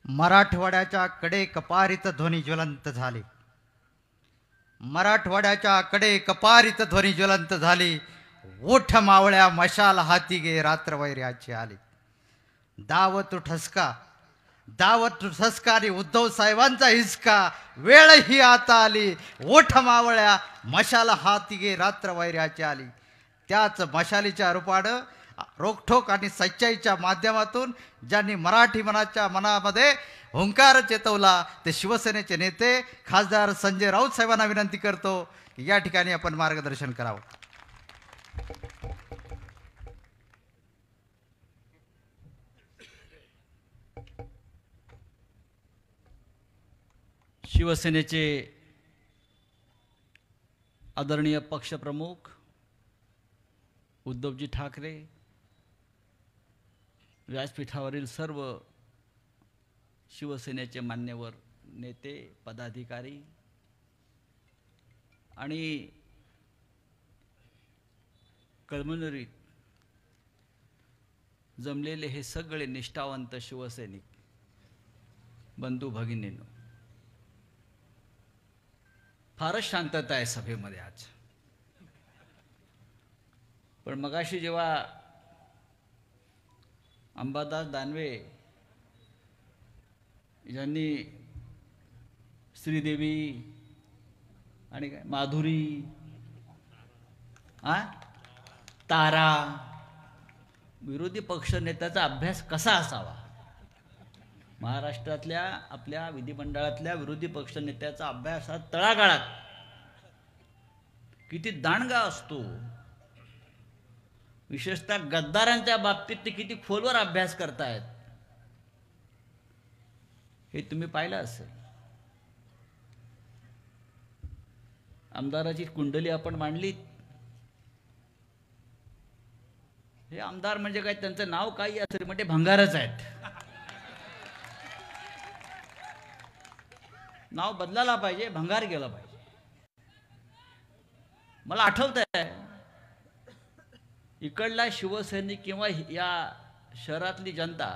मराठवाड्याच्या कडे कपारीत ध्वनी ज्वलंत झाले. मराठवाड्याच्या कडे कपारीत ध्वनी ज्वलंत झाली. ओठ मावळ्या मशाल हाती गे रात्र वैर्याची आली. दावत ठसका दावत ठसका आणि उद्धव साहेबांचा हिसका. वेळ ही आता आली. ओठ मावळ्या मशाल हाती गे रात्र वैर्याची आली. त्याच मशालीच्या रूपानं रोखठोक आणि सच्चाईच्या माध्यमातून ज्यांनी मराठी मनामध्ये हुंकार चेतवला ते शिवसेनेचे नेते खासदार संजय राऊत साहेबांना विनंती करतो की या ठिकाणी आपण मार्गदर्शन करावं. शिवसेनेचे आदरणीय पक्षप्रमुख उद्धवजी ठाकरे, व्यासपीठावरील सर्व शिवसेनेचे मान्यवर नेते, पदाधिकारी आणि कळमनुरीत जमलेले हे सगळे निष्ठावंत शिवसैनिक बंधू भगिनींनो, फारच शांतता आहे सभेमध्ये आज. पण मगाशी जेव्हा अंबादास दानवे यांनी श्रीदेवी आणि काय माधुरी तारा विरोधी पक्षनेत्याचा अभ्यास कसा असावा, महाराष्ट्रातल्या आपल्या विधिमंडळातल्या विरोधी पक्षनेत्याचा अभ्यास हा तळागाळात किती दांडगा असतो, विशेषतः गद्दारांच्या बाबतीत ते किती खोलवर अभ्यास करतायत हे तुम्ही पाहिलं असेल. आमदाराची कुंडली आपण मांडली. हे आमदार म्हणजे काय, त्यांचं नाव काही असेल म्हणजे भंगारच आहेत. नाव बदलायला पाहिजे, भंगार गेला पाहिजे. मला आठवतंय इकडला शिवसैनिक किंवा या शहरातली जनता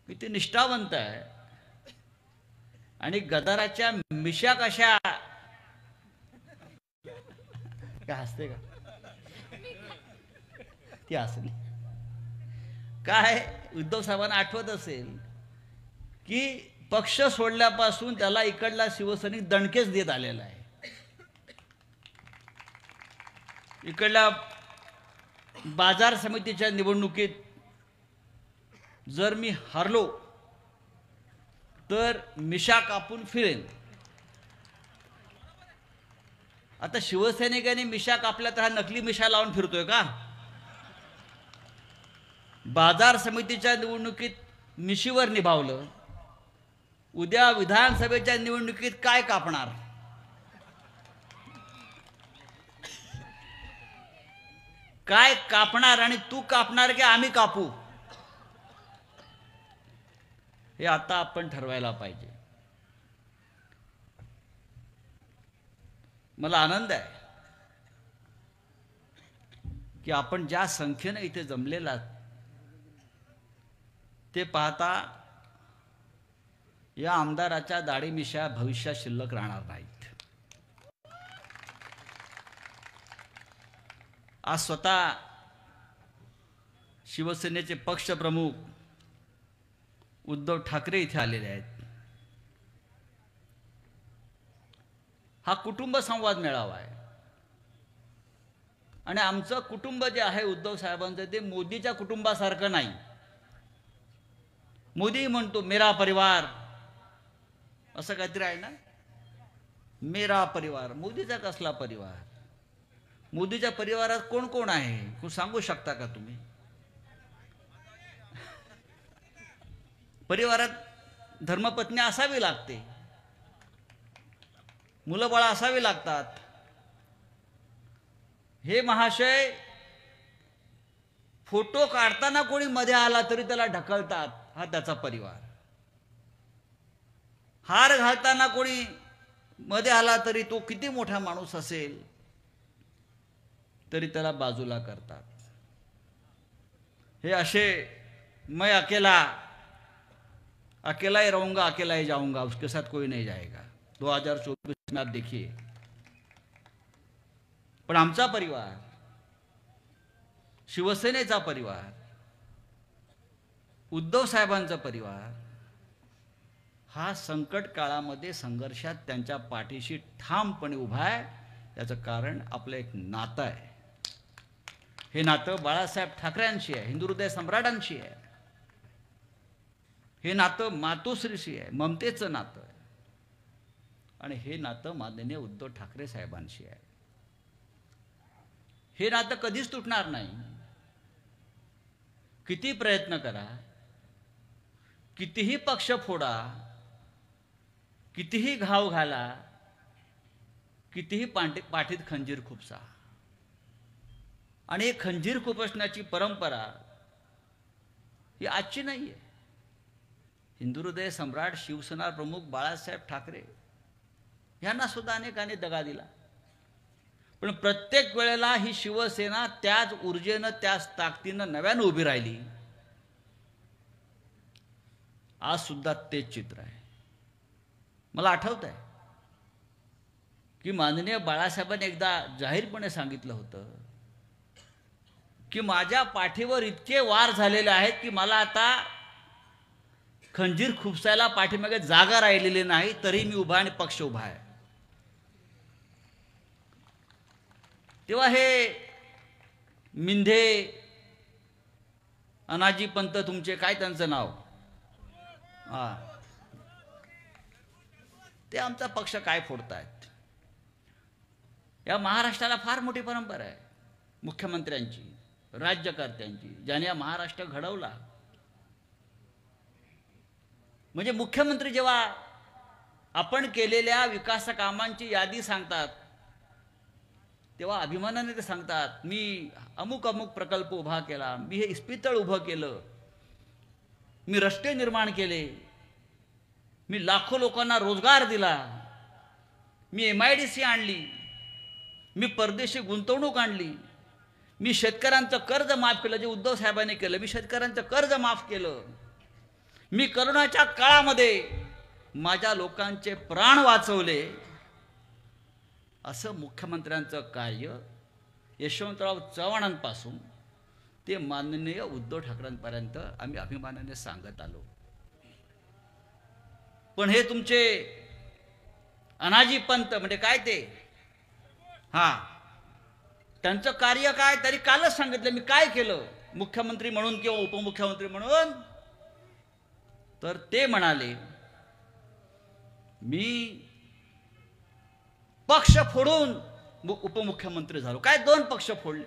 किती निष्ठावंत आहे आणि गदाराच्या मिशा कशा काय हसते का ती हसली काय. उद्धव साहेबांना आठवत असेल की पक्ष सोडल्यापासून त्याला इकडला शिवसैनिक दणकेच देत आलेला आहे. इकडल्या बाजार समितीच्या निवडणुकीत जर मी हारलो तर मिशा कापून फिरेन. आता शिवसैनिकांनी मिशा कापल्या तर हा नकली मिशा लावून फिरतोय का? बाजार समितीच्या निवडणुकीत मिशीवर निभावलं, उद्या विधानसभेच्या निवडणुकीत काय कापणार? काय कापणार आणि तू कापणार की आम्ही कापू हे आता आपण ठरवायला पाहिजे. मला आनंद आहे की आपण ज्या संख्येने इथे जमलेला ते पाहता या आमदाराच्या दाढी-मिशा भविष्यात शिल्लक राहणार नाहीत. आज स्वतः शिवसेनेचे पक्षप्रमुख उद्धव ठाकरे इथे आलेले आहेत. हा कुटुंब संवाद मेळावा आहे आणि आमचं कुटुंब जे आहे उद्धव साहेबांचं ते मोदीच्या कुटुंबासारखं नाही. मोदी म्हणतो मेरा परिवार असं काहीतरी आहे ना, मेरा परिवार. मोदीचा कसला परिवार? मोदीच्या परिवारात कोण कोण आहे सांगू शकता का तुम्ही? परिवारात धर्मपत्नी असावी लागते, मुलं बाळा असावी लागतात. हे महाशय फोटो काढताना कोणी मध्ये आला तरी त्याला ढकलतात, हा त्याचा परिवार. हार घालताना कोणी मध्ये आला तरी तो किती मोठा माणूस असेल तरी त्याला बाजूला करतात. हे असे मैं अकेला अकेला ही रहूंगा, अकेला ही जाऊंगा, उसके साथ कोई नहीं जाएगा. 2024 में आप देखिए. पण आमचा परिवार, शिवसेनेचा परिवार, उद्धव साहेबांचा परिवार हा संकट काळामध्ये संघर्षात त्यांच्या पाठीशी ठामपणे उभा आहे. याचं कारण आपलं एक नातं आहे. हे नातं बाळासाहेब ठाकरेंशी आहे, हिंदू हृदय सम्राटांशी आहे. हे नातं मातोश्रीशी आहे, ममतेचं नातं आहे. आणि हे नातं माननीय उद्धव ठाकरे साहेबांशी आहे. हे नातं कधीच तुटणार नाही. किती प्रयत्न करा, कितीही पक्ष फोडा, कितीही घाव घाला, कितीही पाठीत खंजीर खुपसा. आणि हे खंजीर खुपसण्याची परंपरा ही आजची नाही आहे. हिंदू हृदय सम्राट शिवसेना प्रमुख बाळासाहेब ठाकरे यांना सुद्धा अनेकांनी दगा दिला. पण प्रत्येक वेळेला ही शिवसेना त्याच ऊर्जेनं, त्याच ताकदीनं नव्यानं उभी राहिली. आज सुद्धा तेच चित्र आहे. मला आठवत आहे की माननीय बाळासाहेबांनी एकदा जाहीरपणे सांगितलं होतं की माझ्या पाठीवर इतके वार झालेले आहेत की मला आता खंजीर खुपसायला पाठीमागे जागा राहिलेली नाही, तरी मी उभा आणि पक्ष उभा आहे. तेव्हा हे मिंधे, अनाजी पंत, तुमचे काय त्यांचं नाव, ते आमचा पक्ष काय फोडतायत. या महाराष्ट्राला फार मोठी परंपरा आहे मुख्यमंत्र्यांची, राज्यकर्त्यांची, ज्याने या महाराष्ट्र घडवला. म्हणजे मुख्यमंत्री जेव्हा आपण केलेल्या विकास कामांची यादी सांगतात तेव्हा अभिमानाने ते सांगतात, मी अमुक अमुक प्रकल्प उभा केला, मी हे इस्पितळ उभं केलं, मी रस्ते निर्माण केले, मी लाखो लोकांना रोजगार दिला, मी MIDC आणली, मी परदेशी गुंतवणूक आणली, मी शेतकऱ्यांचं कर्ज माफ केलं, जे उद्धव साहेबांनी केलं, मी शेतकऱ्यांचं कर्ज माफ केलं, मी करोनाच्या काळामध्ये माझ्या लोकांचे प्राण वाचवले. असं मुख्यमंत्र्यांचं कार्य यशवंतराव चव्हाणांपासून ते माननीय उद्धव ठाकरेंपर्यंत आम्ही अभिमानाने सांगत आलो. पण हे तुमचे अनाजी पंत म्हणजे काय ते, त्यांचं कार्य काय, तरी कालच सांगितलं मी काय केलं मुख्यमंत्री म्हणून किंवा उपमुख्यमंत्री म्हणून. तर ते म्हणाले मी पक्ष फोडून उपमुख्यमंत्री झालो. काय 2 पक्ष फोडले,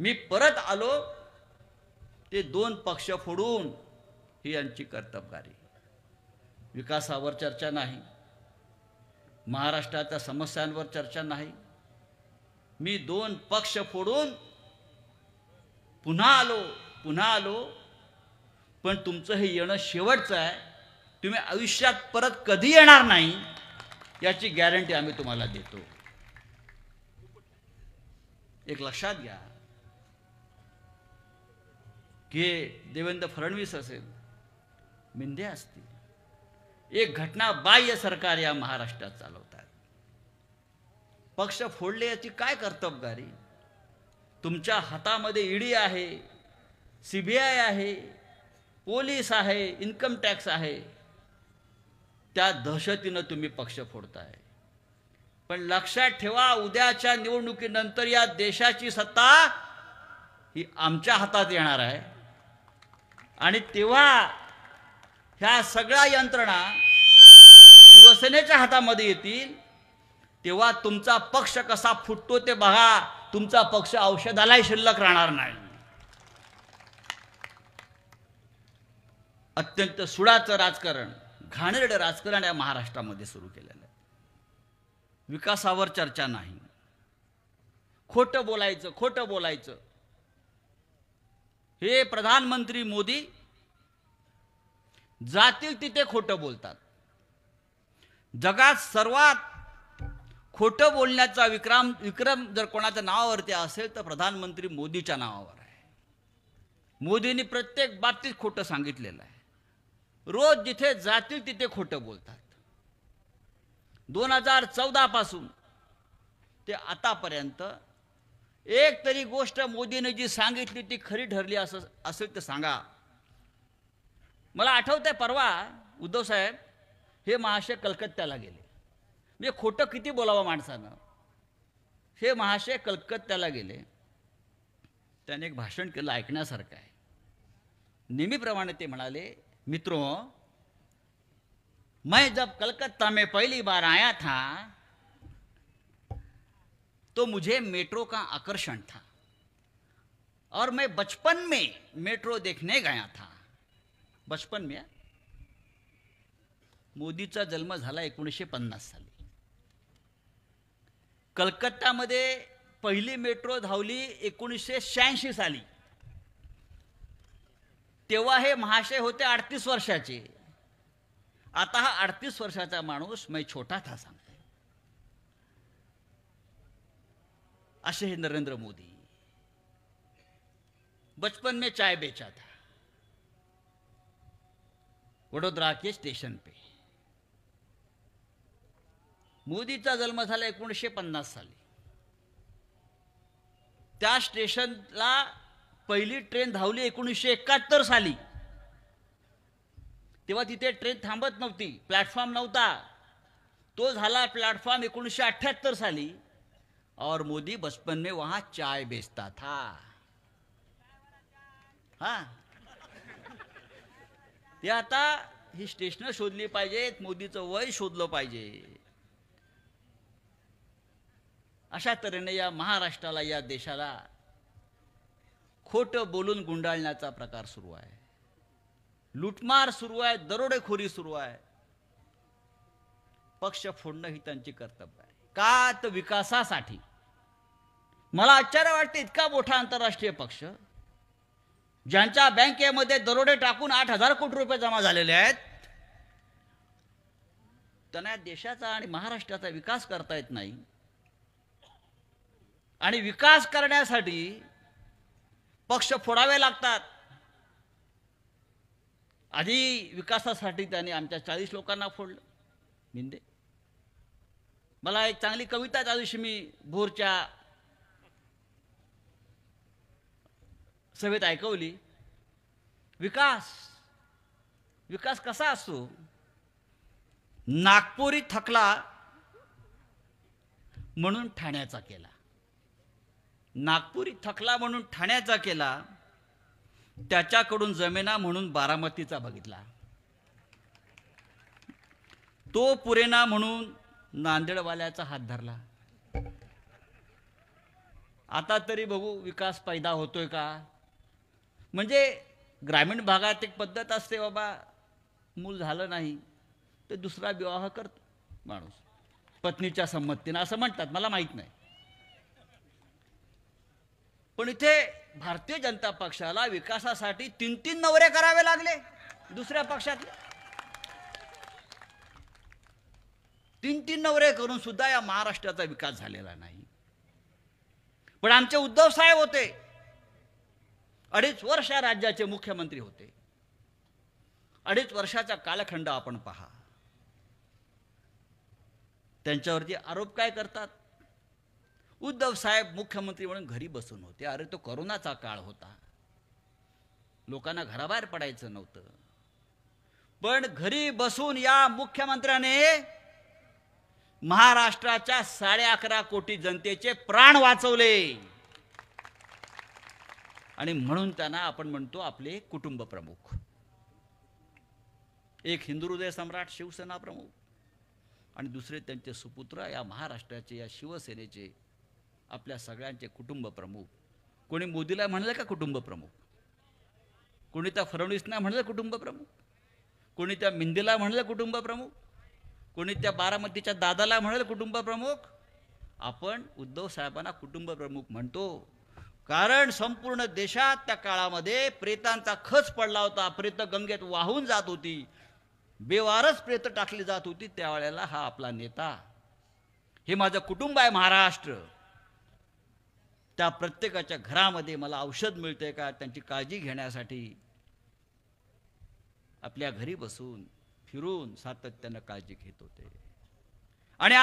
मी परत आलो ते 2 पक्ष फोडून. ही यांची कर्तबगारी. विकासावर चर्चा नाही, महाराष्ट्राच्या समस्यांवर चर्चा नाही. मी 2 पक्ष फोडून पुन्हा आलो. पण तुमचं हे येणं शेवटचं आहे. तुम्ही आयुष्यात परत कधी येणार नाही याची गॅरंटी आम्ही तुम्हाला देतो. एक लक्षात घ्या की देवेंद्र फडणवीस असेल, मिंधे असतील, एक घटना बाह्य सरकार या महाराष्ट्रात चालवतात. पक्ष फोडले याची काय कर्तबगारी. तुमच्या हातामध्ये ईडी आहे, CBI आहे, पोलीस आहे, इन्कम टॅक्स आहे. त्या दहशतीनं तुम्ही पक्ष फोडताय. पण लक्षात ठेवा, उद्याच्या निवडणुकीनंतर या देशाची सत्ता ही आमच्या हातात येणार आहे. आणि तेव्हा ह्या सगळ्या यंत्रणा शिवसेनेच्या हातामध्ये येतील. तेव्हा तुमचा पक्ष कसा फुटतो ते बघा. तुमचा पक्ष औषधालाही शिल्लक राहणार नाही. अत्यंत सुडाचं राजकारण, घाणेरडं राजकारण या महाराष्ट्रामध्ये सुरू केलेलं आहे. विकासावर चर्चा नाही, खोटं बोलायचं. हे प्रधानमंत्री मोदी जातील तिथे खोटं बोलतात. जगात सर्वात खोटं बोलण्याचा विक्रम जर कोणाच्या नावावरती असेल तर प्रधानमंत्री मोदीच्या नावावर आहे. मोदींनी प्रत्येक बाबतीत खोटं सांगितलेलं आहे. रोज जिथे जातील तिथे खोटं बोलतात. 2014 पासून ते आतापर्यंत एक तरी गोष्ट मोदीने जी सांगितली ती खरी ठरली असेल तर सांगा. मला आठवतंय परवा उद्धव साहेब हे महाशय कलकत्त्याला गेले. म्हणजे खोटं किती बोलावं माणसानं. हे महाशय कलकत्त्याला गेले. त्याने एक भाषण केलं ऐकण्यासारखं आहे. नेहमीप्रमाणे ते म्हणाले, मित्रों, मैं जब कलकत्ता में पहली बार आया था तो मुझे मेट्रो का आकर्षण था और मैं बचपन में मेट्रो देखने गया था. बचपन में. मोदीचा जन्म झाला 1950 साली. कलकत्त्यामध्ये पहिली मेट्रो धावली 1986 साली. तेव्हा हे महाशय होते 38 वर्षाचे. आता हा 38 वर्षाचा माणूस मैं छोटा था सांगते. असे हे नरेंद्र मोदी. बचपन में चाय बेचा था वडोदरा के स्टेशन पे. मोदीचा जन्म झाला 1950 साली. त्या स्टेशनला पहिली ट्रेन धावली 1971 साली. तेव्हा तिथे ट्रेन थांबत नव्हती, प्लॅटफॉर्म नव्हता. तो झाला प्लॅटफॉर्म 1978 साली. और मोदी बचपन में वहां चाय बेचता था. हा, ते आता ही स्टेशनं शोधली पाहिजेत, मोदीचं वय शोधलं पाहिजे. अशा तऱ्हेने या महाराष्ट्राला, या देशाला खोटं बोलून गुंडाळण्याचा प्रकार सुरू आहे. लुटमार सुरू आहे, दरोडेखोरी सुरू आहे. पक्ष फोडणं ही त्यांची कर्तव्य आहे. का तर विकासासाठी. मला आश्चर्य वाटते, इतका मोठा आंतरराष्ट्रीय पक्ष ज्यांच्या बँकेमध्ये दरोडे टाकून 8,000 कोटी रुपये जमा झालेले आहेत, त्यांना देशाचा आणि महाराष्ट्राचा विकास करता येत नाही. आणि विकास करण्यासाठी पक्ष फोडावे लागतात. आधी विकासासाठी त्यांनी आमच्या 40 लोकांना फोडलं. मिंदे. मला एक चांगली कविता त्या दिवशी मी भोरच्या सभेत ऐकवली. विकास विकास कसा असतो. नागपुरी थकला म्हणून ठाण्याचा केला. नागपुरी थकला म्हणून ठाण्याचा केला. त्याच्याकडून जमेना म्हणून बारामतीचा बघितला. तो पुरेना म्हणून नांदेडवाल्याचा हात धरला. आता तरी बघू विकास पैदा होतोय का. म्हणजे ग्रामीण भागात एक पद्धत असते, बाबा मूल झालं नाही तर दुसरा विवाह करतो माणूस पत्नीच्या संमतीनं, असं म्हणतात. मला माहित नाही. पण इथे भारतीय जनता पक्षाला विकासासाठी 3-3 नवरे करावे लागले. दुसऱ्या पक्षातले 3-3 नवरे करून सुद्धा या महाराष्ट्राचा विकास झालेला नाही. पण आमचे उद्धव साहेब होते, 2.5 वर्ष राज्याचे मुख्यमंत्री होते. 2.5 वर्षाचा कालखंड आपण पहा. त्यांच्यावरती आरोप काय करतात. उद्धव साहेब मुख्यमंत्री म्हणून घरी बसून होते. अरे तो कोरोनाचा काळ होता, लोकांना घराबाहेर पडायचं नव्हतं. पण घरी बसून या मुख्यमंत्र्याने महाराष्ट्राच्या 11.5 कोटी जनतेचे प्राण वाचवले. आणि म्हणून त्यांना आपण म्हणतो आपले कुटुंब प्रमुख. एक हिंदू हृदय सम्राट शिवसेना प्रमुख आणि दुसरे त्यांचे सुपुत्र या महाराष्ट्राचे, या शिवसेनेचे, आपल्या सगळ्यांचे कुटुंब प्रमुख. कोणी मोदीला म्हणलं का कुटुंब प्रमुख. कोणी त्या फडणवीसना म्हणलं कुटुंब प्रमुख. कोणी त्या मिंदेला म्हणलं कुटुंब प्रमुख. कोणी त्या बारामतीच्या दादाला म्हणलं कुटुंब प्रमुख. आपण उद्धव साहेबांना कुटुंब प्रमुख म्हणतो कारण संपूर्ण देशात त्या काळामध्ये प्रेतांचा खच पडला होता. प्रेत गंगेत वाहून जात होती, बेवारस प्रेत टाकली जात होती. त्यावेळेला हा आपला नेता, हे माझं कुटुंब आहे महाराष्ट्र. त्या प्रत्येकाच्या घरामध्ये मला औषध मिळते का, त्यांची काळजी घेण्यासाठी आपल्या आपल्या घरी बसून फिरून सातत्यानं काळजी घेत होते. आणि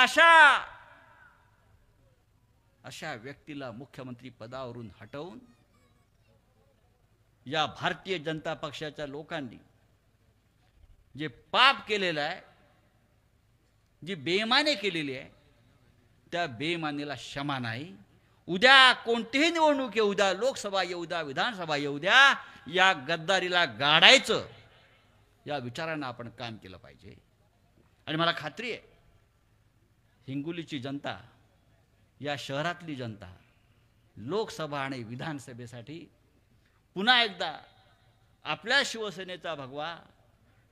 अशा व्यक्तीला मुख्यमंत्री पदावरून हटवून या भारतीय जनता पक्षाच्या लोकांनी जे पाप केलेलं आहे, जी बेईमानी केलेली आहे, त्या बेईमानीला क्षमा नाही. उद्या कोणतीही निवडणूक येऊ द्या, लोकसभा येऊ द्या, विधानसभा येऊ द्या, या गद्दारीला गाडायचं या विचारानं आपण काम केलं पाहिजे. आणि मला खात्री आहे हिंगोलीची जनता, या शहरातली जनता लोकसभा आणि विधानसभेसाठी पुन्हा एकदा आपल्या शिवसेनेचा भगवा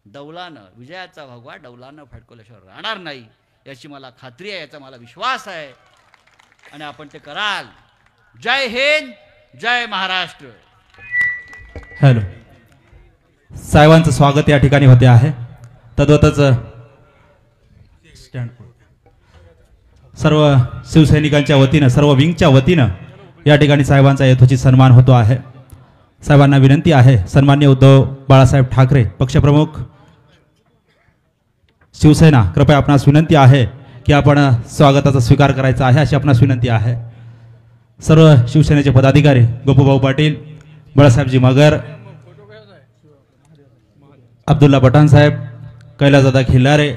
डौलानं, विजयाचा भगवा डौलानं फडकवल्याशिवाय राहणार नाही याची मला खात्री आहे, याचा मला विश्वास आहे. आणि आपण ते कराल. जय हिंद, जय महाराष्ट्र. हॅलो, साहेबांचं स्वागत या ठिकाणी होते आहे. तद्वतच सर्व शिवसैनिकांच्या वतीनं, सर्व विंगच्या वतीनं या ठिकाणी साहेबांचा यथोचित सन्मान होतो आहे. साहेबांना विनंती आहे, सन्माननीय उद्धव बाळासाहेब ठाकरे पक्षप्रमुख शिवसेना, कृपया आपणास विनंती आहे की आपण स्वागताचा स्वीकार करायचा आहे, अशी आपणास विनंती आहे. सर्व शिवसेनेचे पदाधिकारी गोपूभाऊ पाटील, बाळासाहेबजी मगर, अब्दुल्ला पठाण साहेब, कैलासदादा खिल्लारे,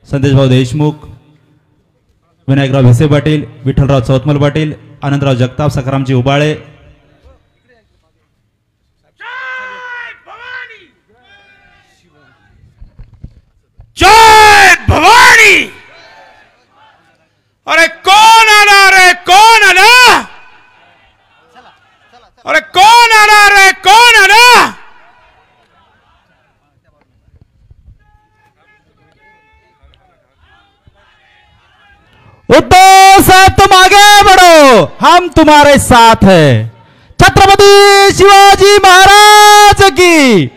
संदेशभाऊ देशमुख, विनायकराव भिसे पाटील, विठ्ठलराव चौतमल पाटील, आनंदराव जगताप, सखारामजी उबाळे, जय भवानी. अरे कौन आना रे, कौन आना? अरे कौन आना रे, कौन आना? उद्धव साहब तुम आगे बढ़ो, हम तुम्हारे साथ हैं. छत्रपती शिवाजी महाराज की.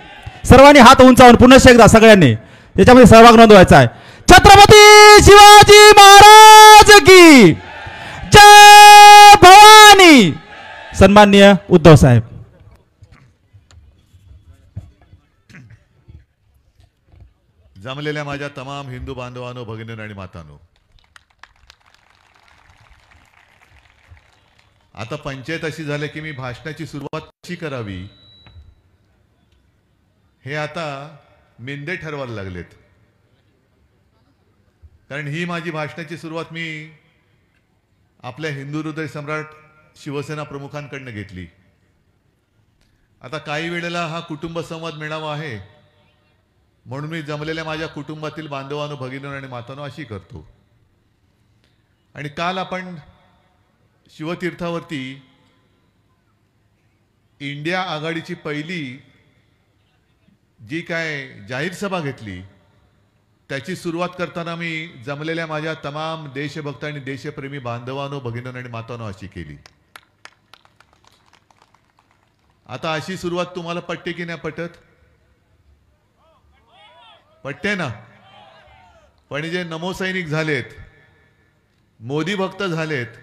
सर्वांनी हात उंचावून पुन्हा एकदा सगळ्यांनी त्याच्यामध्ये सहभाग नोंदवायचा आहे. छत्रपती शिवाजी महाराज की जय भवानी. सन्माननीय उद्धव साहेब. जमलेल्या माझ्या तमाम हिंदू बांधवांनो, भगिनींनो आणि मातांनो, आता पंचायत अशी झाली की मी भाषणाची सुरुवात कशी करावी हे आता मिंदे ठरवायला लागलेत. कारण ही माझी भाषणाची सुरुवात मी आपल्या हिंदू हृदय सम्राट शिवसेना प्रमुखांकडनं घेतली. आता काही वेळेला हा कुटुंब संवाद मेळावा आहे म्हणून मी जमलेल्या माझ्या कुटुंबातील बांधवांनो, भगिनींनो आणि मातांनो अशी करतो. आणि काल आपण शिवतीर्थावरती इंडिया आघाडीची पहिली जी काय जाहीर सभा घेतली त्याची सुरुवात करताना मी जमलेल्या माझ्या तमाम देशभक्त आणि देशप्रेमी बांधवांनो, भगिनींनो आणि मातांनो अशी केली. आता अशी सुरुवात तुम्हाला पटते की नाही पटत? पटते ना? पण जे नमोसैनिक झालेत, मोदी भक्त झालेत,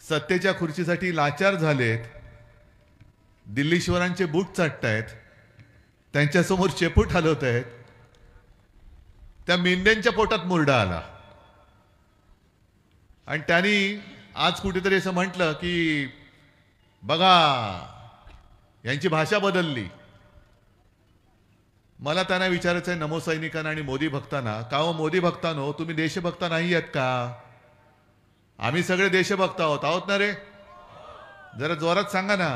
सत्तेच्या खुर्चीसाठी लाचार झालेत, दिल्लीश्वरांचे बूट चाटतायत, त्यांच्यासमोर शेपूट हलवत आहेत, त्या मेंढ्यांच्या पोटात मुरडा आला. आणि त्यांनी आज कुठेतरी असं म्हटलं की बघा यांची भाषा बदलली. मला त्यांना विचारायचं आहे नमोसैनिकांना आणि मोदी भक्तांना, का हो मोदी भक्तांनो, तुम्ही देशभक्त नाही आहेत का? आम्ही सगळे देशभक्त आहोत ना रे? जरा जोरात सांगा ना.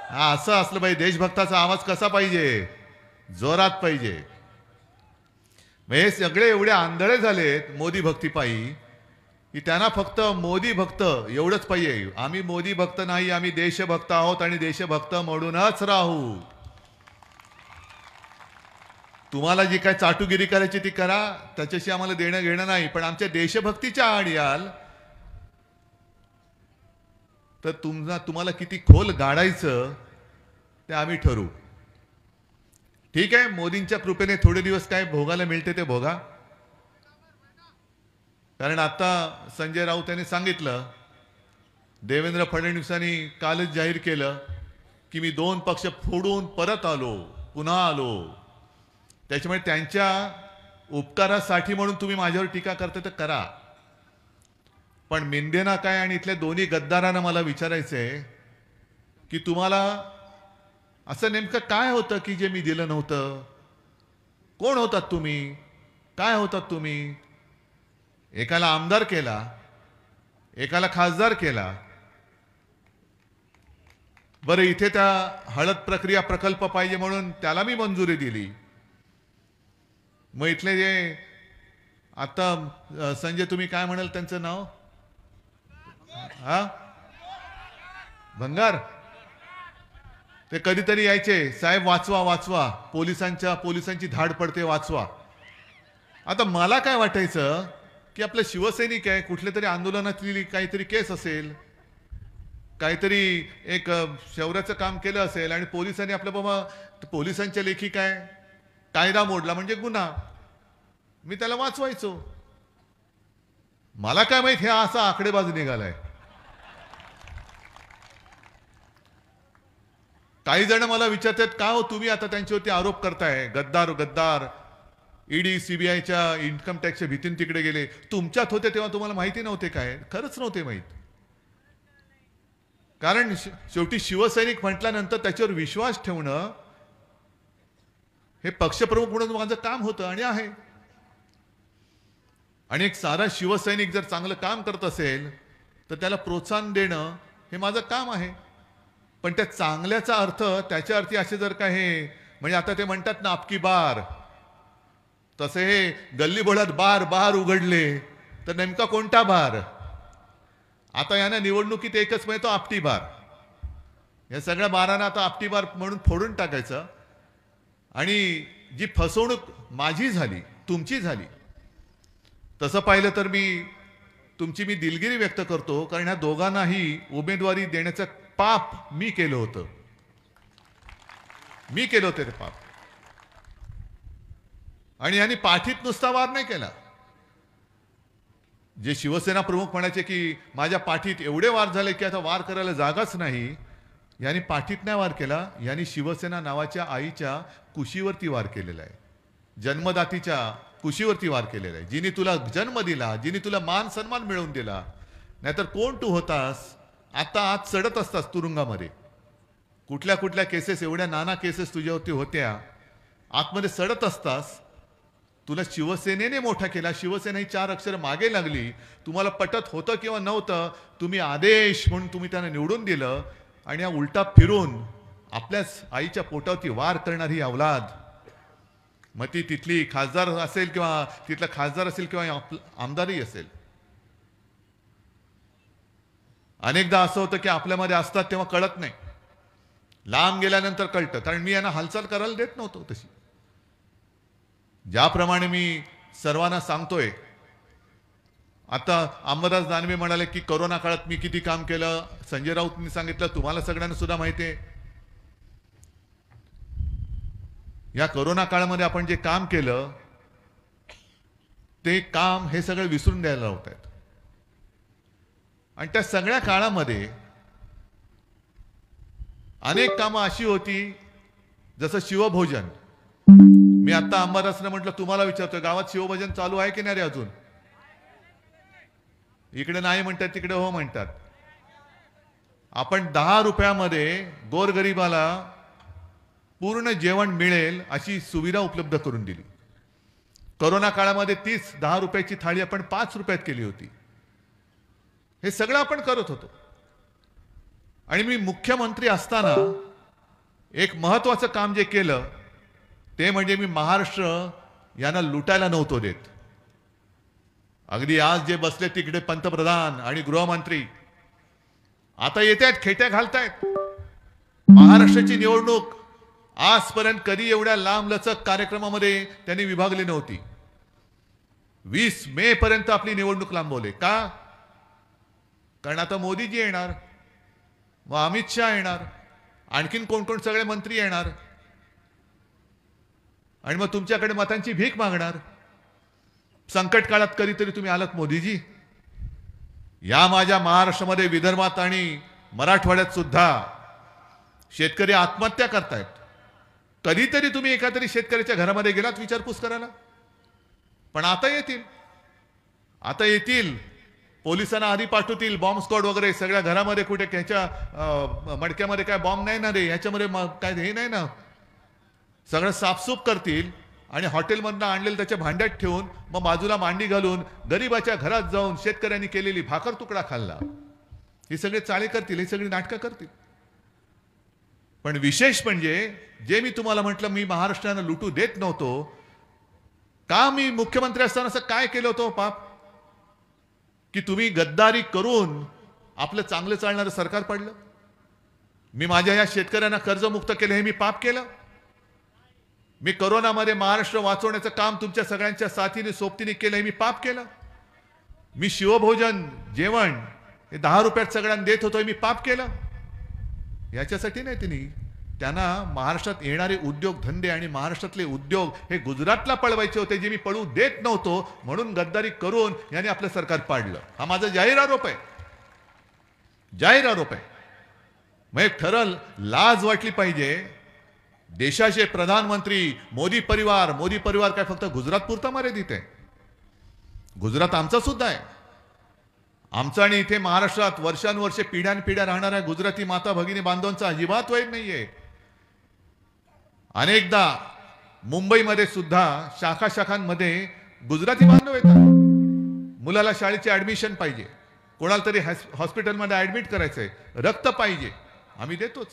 हा, असं असलं पाहिजे. देशभक्ताचा आवाज कसा पाहिजे? जोरात पाहिजे. हे सगळे एवढे आंधळे झालेत मोदी भक्तीपायी की त्यांना फक्त मोदी भक्त एवढंच पाहिजे. आम्ही मोदी भक्त नाही, आम्ही देशभक्त आहोत आणि देशभक्त म्हणूनच राहू. तुम्हाला जी काय चाटुगिरी करायची ती करा, त्याच्याशी आम्हाला देणं घेणं नाही. पण आमच्या देशभक्तीच्या आड याल तर तुम्हाला किती खोल गाडायचं ते आम्ही ठरवू. ठीक आहे, मोदींच्या कृपेने थोडे दिवस काय भोगायला मिळते ते भोगा. कारण आता संजय राऊत यांनी सांगितलं, देवेंद्र फडणवीसांनी कालच जाहीर केलं की मी 2 पक्ष फोडून परत आलो. पुन्हा आलो. त्याच्यामुळे त्यांच्या उपकारासाठी म्हणून तुम्ही माझ्यावर टीका करता तर करा, पण मेंदेना काय आणि इथल्या दोन्ही गद्दारांना मला विचारायचंय की तुम्हाला असं नेमकं काय होतं की जे मी दिलं नव्हतं? कोण होतात तुम्ही? काय होतात तुम्ही? एकाला आमदार केला, एकाला खासदार केला. बरं, इथे त्या हळद प्रक्रिया प्रकल्प पाहिजे म्हणून त्याला मी मंजुरी दिली. मग इथले जे आता संजय तुम्ही काय म्हणाल त्यांचं नाव? हा, भंगार. ते कधीतरी यायचे, साहेब वाचवा वाचवा, पोलिसांची धाड पडते, वाचवा. आता मला काय वाटायचं की आपलं शिवसैनिक आहे, कुठल्या तरी आंदोलनातली काहीतरी केस असेल, काहीतरी एक शौर्याचं काम केलं असेल आणि पोलिसांनी आपलं बाबा पोलिसांच्या लेखी काय कायदा मोडला म्हणजे गुन्हा, मी त्याला वाचवायचो. मला काय माहित हे असा आकडेबाज निघालाय. काही जण मला विचारतात का हो तुम्ही आता त्यांच्यावरती आरोप करताय, गद्दार गद्दार, ईडी सीबीआयच्या इन्कम टॅक्सच्या भीतीने तिकडे गेले. तुमच्यात होते तेव्हा तुम्हाला माहिती नव्हते काय? खरंच नव्हते माहीत. कारण शेवटी शिवसैनिक म्हटल्यानंतर त्याच्यावर विश्वास ठेवणं हे पक्षप्रमुख म्हणून माझं काम होतं आणि आहे. आणि एक साधा शिवसैनिक जर चांगलं काम करत असेल तर त्याला प्रोत्साहन देणं हे माझं काम आहे. पण त्या चांगल्याचा अर्थ त्याच्या अर्थी असे जर का हे म्हणजे आता ते म्हणतात ना अबकी बार, तसे हे गल्ली बोळात बार बार उघडले तर नेमका कोणता बार? आता यांना निवडणुकीत एकच मिळतो आपटी बार. या सगळ्या बारांना आता आपटी बार म्हणून फोडून टाकायचं. आणि जी फसवणूक माझी झाली, तुमची झाली, तसं पाहिलं तर तुमची मी दिलगिरी व्यक्त करतो. कारण ह्या दोघांनाही उमेदवारी देण्याचं पाप मी केलं होतं. मी केलं होतं ते पाप. आणि यांनी पाठीत नुसता वार नाही केला. जे शिवसेना प्रमुख म्हणायचे की माझ्या पाठीत एवढे वार झाले की आता वार करायला जागाच नाही, यांनी पाठीत नाही वार केला. यांनी शिवसेना नावाच्या आईच्या कुशीवरती वार केलेला आहे. जन्मदातीच्या कुशीवरती वार केलेला आहे. जिने तुला जन्म दिला, जिने तुला मान सन्मान मिळवून दिला. नाहीतर कोण तू होतास? आता आत चढत असतास तुरुंगामध्ये. कुठल्या कुठल्या केसेस, एवढ्या नाना केसेस तुझ्यावरती होत्या, आतमध्ये चढत असतास. तुला शिवसेनेने मोठा केला. शिवसेना ही 4 अक्षर मागे लागली. तुम्हाला पटत होतं किंवा नव्हतं, तुम्ही आदेश म्हणून तुम्ही त्यांना निवडून दिलं. आणि हा उलटा फिरून आपल्याच आईच्या पोटावरती वार करणारी अवलाद, मग ती तिथली खासदार असेल किंवा तिथला खासदार असेल किंवा आमदारही असेल. अनेकदा असं होतं की आपल्यामध्ये असतात तेव्हा कळत नाही, लांब गेल्यानंतर कळतं. कारण मी यांना हालचाल करायला देत नव्हतो तशी. ज्याप्रमाणे मी सर्वांना सांगतोय, आता अंबादास दानवे म्हणाले की कोरोना काळात मी किती काम केलं. संजय राऊतनी सांगितलं, तुम्हाला सगळ्यांना सुद्धा माहिती आहे. या कोरोना काळामध्ये आपण जे काम केलं ते काम हे सगळं विसरून द्यायला होत आहेत. आणि त्या सगळ्या काळामध्ये अनेक कामं अशी होती, जसं शिवभोजन. मी आता अंबादासनं म्हटलं तुम्हाला विचारतोय, गावात शिवभोजन चालू आहे की नाही रे अजून? इकडे नाही म्हणतात, तिकडे हो म्हणतात. आपण 10 रुपयामध्ये गोरगरिबाला पूर्ण जेवण मिळेल अशी सुविधा उपलब्ध करून दिली. कोरोना काळामध्ये 10 रुपयाची थाळी आपण 5 रुपयात केली होती. हे सगळं आपण करत होतो. आणि मी मुख्यमंत्री असताना एक महत्वाचं काम जे केलं ते म्हणजे मी महाराष्ट्र यांना लुटायला नव्हतो देत. अगदी आज जे बसले तिकडे पंतप्रधान आणि गृहमंत्री आता येत आहेत, खेट्या घालतायत. महाराष्ट्राची निवडणूक आजपर्यंत कधी एवढ्या लांब लचक कार्यक्रमामध्ये त्यांनी विभागली नव्हती. 20 मे पर्यंत आपली निवडणूक लांबवली. का? कारण आता मोदीजी येणार, मग अमित शहा येणार, आणखीन कोण कोण सगळे मंत्री येणार आणि मग तुमच्याकडे मतांची भीक मागणार. संकट काळात कधीतरी तुम्ही आलात मोदीजी. या माझ्या महाराष्ट्रामध्ये, विदर्भात आणि मराठवाड्यात सुद्धा शेतकरी आत्महत्या करतायत. कधीतरी तुम्ही एका तरी शेतकऱ्याच्या घरामध्ये गेलात विचारपूस करायला? पण आता येतील पोलिसांना आधी पाठवतील, बॉम्ब स्क्वॉड वगैरे सगळ्या घरामध्ये कुठे ह्याच्या मडक्यामध्ये काय बॉम्ब नाही ना रे, ह्याच्यामध्ये काय हे नाही ना, सगळं साफसूफ करतील आणि हॉटेलमधनं आणलेलं त्याच्या भांड्यात ठेवून मग बाजूला मांडी घालून गरीबाच्या घरात जाऊन शेतकऱ्यांनी केलेली भाकर तुकडा खाल्ला, ही सगळे चाळे करतील, ही सगळी नाटकं करतील. पण विशेष म्हणजे जे मी तुम्हाला म्हटलं मी महाराष्ट्रानं लुटू देत नव्हतो का, मी मुख्यमंत्री असताना असं काय केलं होतं पाप की तुम्ही गद्दारी करून आपलं चांगलं चालणारं सरकार पडलं? मी माझ्या या शेतकऱ्यांना कर्जमुक्त केलं, हे मी पाप केलं? मी कोरोनामध्ये महाराष्ट्र वाचवण्याचं काम तुमच्या सगळ्यांच्या साथीने सोबतीने केलं, हे मी पाप केलं? मी शिवभोजन जेवण हे 10 रुपयात सगळ्यांना देत होतो, हे मी पाप केलं? याच्यासाठी नाही, त्यांना महाराष्ट्रात येणारे उद्योग धंदे आणि महाराष्ट्रातले उद्योग हे गुजरातला पळवायचे होते, जे मी पळू देत नव्हतो, म्हणून गद्दारी करून याने आपलं सरकार पाडलं. हा माझा जाहीर आरोप आहे. मग एक ठरल लाज वाटली पाहिजे. देशाचे प्रधानमंत्री मोदी परिवार काय फक्त गुजरात पुरता मर्यादित आहे? गुजरात आमचा सुद्धा आहे. आमचा आणि इथे महाराष्ट्रात वर्षानुवर्षे पिढ्यानपिढ्या राहणाऱ्या गुजराती माता भगिनी बांधवांचा अजिबात वैर नाहीये. अनेकदा मुंबईमध्ये सुद्धा शाखांमध्ये गुजराती बांधव येतात. मुलाला शाळेचे ऍडमिशन पाहिजे, कोणाला तरी हॉस्पिटलमध्ये ऍडमिट करायचंय, रक्त पाहिजे, आम्ही देतोच,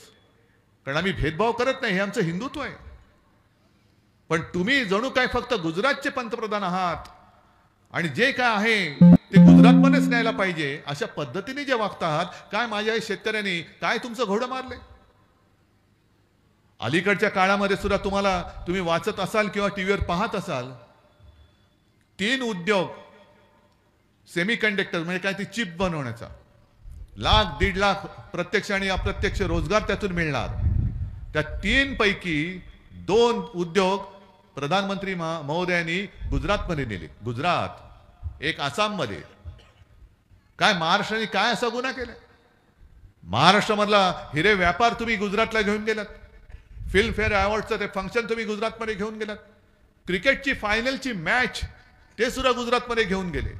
कारण आम्ही भेदभाव करत नाही, हे आमचं हिंदुत्व आहे. पण तुम्ही जणू काय फक्त गुजरातचे पंतप्रधान आहात आणि जे काय आहे ते गुजरातमध्येच न्यायला पाहिजे अशा पद्धतीने जे वागता आहात. काय माझ्या शेतकऱ्यांनी काय तुमचं घोडं मारले? अलीकडच्या काळामध्ये सुद्धा तुम्ही वाचत असाल किंवा टीव्हीवर पाहत असाल, 3 उद्योग सेमीकंडक्टर म्हणजे काय ती चिप बनवण्याचा, 1,00,000-1.5 लाख प्रत्यक्ष आणि अप्रत्यक्ष रोजगार त्यातून मिळणार. त्या 3 पैकी 2 उद्योग प्रधानमंत्री महोदयांनी गुजरातमध्ये नेले. गुजरात, एक आसाममध्ये. काय महाराष्ट्राने काय असा गुन्हा केला? महाराष्ट्रामधला हिरे व्यापार तुम्ही गुजरातला घेऊन गेलात. फिल्मफेअर अवॉर्डचं ते फंक्शन तुम्ही गुजरातमध्ये घेऊन गेलात. क्रिकेटची फायनलची मॅच ते सुद्धा गुजरातमध्ये घेऊन गेले.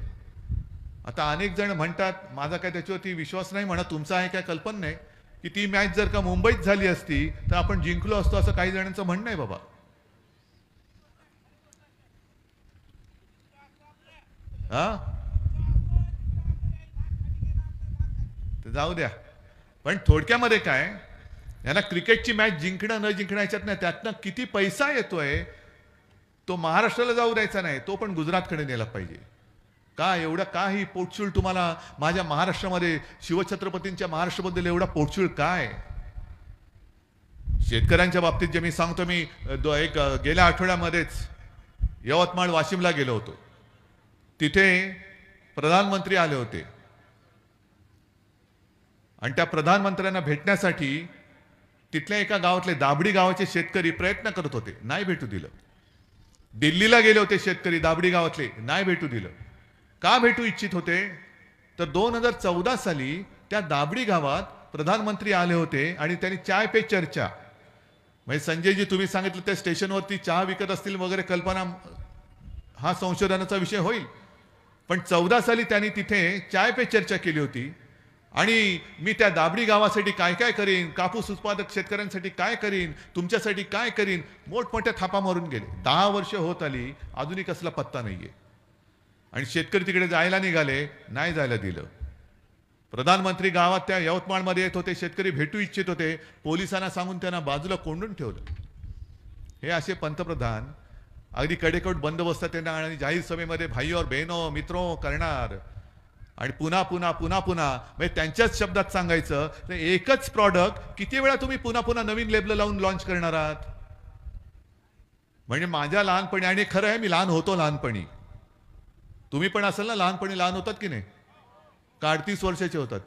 आता अनेक जण म्हणतात, माझा काय त्याच्यावरती विश्वास नाही म्हणा, तुमचा आहे काय कल्पना नाही, की ती मॅच जर का मुंबईत झाली असती तर आपण जिंकलो असतो, असं काही जणांचं म्हणणं आहे बाबा. तर जाऊ द्या. पण थोडक्यामध्ये काय, यांना क्रिकेटची मॅच जिंकणं न जिंकणं याच्यात नाही, त्यातनं किती पैसा येतोय तो महाराष्ट्राला जाऊ द्यायचा नाही, तो पण गुजरातकडे नेला पाहिजे. का एवढा काही पोटशूळ तुम्हाला माझ्या महाराष्ट्रामध्ये, शिवछत्रपतींच्या महाराष्ट्राबद्दल एवढा पोटशूळ काय? शेतकऱ्यांच्या बाबतीत जे मी सांगतो, मी गेल्या आठवड्यामध्येच यवतमाळ वाशिमला गेलो होतो. तिथे प्रधानमंत्री आले होते आणि त्या प्रधानमंत्र्यांना भेटण्यासाठी तिथल्या एका गावातले दाबडी गावाचे शेतकरी प्रयत्न करत होते, नाही भेटू दिलं. दिल्लीला गेले होते शेतकरी दाबडी गावातले, नाही भेटू दिलं. का भेटू इच्छित होते तर 2014 साली त्या दाबडी गावात प्रधानमंत्री आले होते आणि त्यांनी चाय पे चर्चा, म्हणजे संजयजी तुम्ही सांगितलं त्या स्टेशनवरती चहा विकत असतील वगैरे, कल्पना हा संशोधनाचा विषय होईल. पण 14 साली त्यांनी तिथे चाय पे चर्चा केली होती आणि मी त्या दाबडी गावासाठी काय काय करीन, कापूस उत्पादक शेतकऱ्यांसाठी काय करीन, तुमच्यासाठी काय करीन, मोठमोठ्या थापा मारून गेले. 10 वर्ष होत आली, अजूनही कसला पत्ता नाहीये. आणि शेतकरी तिकडे जायला निघाले, नाही जायला दिलं. प्रधानमंत्री गावात त्या यवतमाळमध्ये येत होते, शेतकरी भेटू इच्छित होते, पोलिसांना सांगून त्यांना बाजूला कोंडून ठेवलं. हे असे पंतप्रधान अगदी कडेकोट बंदोबस्तात येणार आणि जाहीर सभेमध्ये भाई और बहनो मित्रों करणार आणि पुन्हा पुन्हा पुन्हा पुन्हा, म्हणजे त्यांच्याच शब्दात सांगायचं तर एकच प्रॉडक्ट किती वेळा तुम्ही पुन्हा पुन्हा नवीन लेबल लावून लॉन्च करणार आहात? म्हणजे माझ्या लहानपणी, आणि खरं आहे मी लहान होतो लहानपणी, तुम्ही पण असाल ना लहानपणी, लहान होतात की नाही? का 38 वर्षाचे होतात?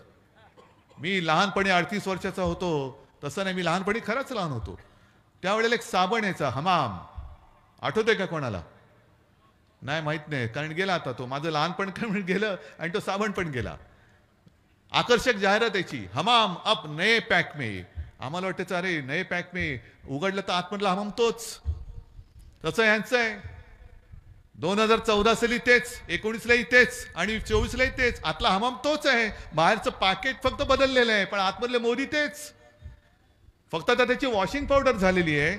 मी लहानपणी 38 वर्षाचा होतो तसं नाही, मी लहानपणी खरंच लहान होतो. त्यावेळेला एक साबण यायचा हमाम, आठवतोय का कोणाला? नाही, माहित नाही, कारण गेला आता तो. माझं लहानपण गेलं आणि तो साबण पण गेला. आकर्षक जाहिरात यायची, हमाम अप नए पॅक में, आम्हाला वाटायचं अरे नये पॅक में उघडलं तर आतमधलं हमाम तोच. तसं यांचं आहे. 2014 साली तेच, 19लाही तेच आणि 24लाही तेच. आतला हमाम तोच आहे. बाहेरचं पॅकेट फक्त बदललेलं आहे, पण आतमधले मोदी तेच. फक्त आता त्याची वॉशिंग पावडर झालेली आहे.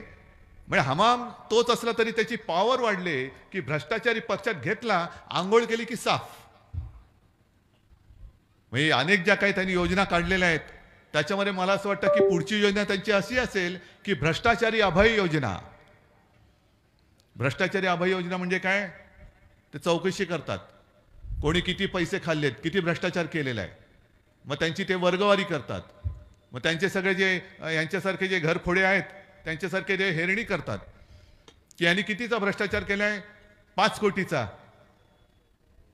म्हणजे हमाम तोच असला तरी त्याची पॉवर वाढले की भ्रष्टाचारी पक्षात घेतला, आंघोळ केली की साफ. म्हणजे अनेक ज्या काही त्यांनी योजना काढलेल्या आहेत त्याच्यामध्ये मला असं वाटतं की पुढची योजना त्यांची अशी असेल की भ्रष्टाचारी अभय योजना. भ्रष्टाचारी अभय योजना म्हणजे काय? ते चौकशी करतात, कोणी किती पैसे खाल्लेत, किती भ्रष्टाचार केलेला आहे. मग त्यांची ते वर्गवारी करतात. मग त्यांचे सगळे जे यांच्यासारखे जे घरफोडे आहेत त्यांच्यासारखे जे हेरणी करतात की यांनी कितीचा भ्रष्टाचार केलाय, 5 कोटीचा,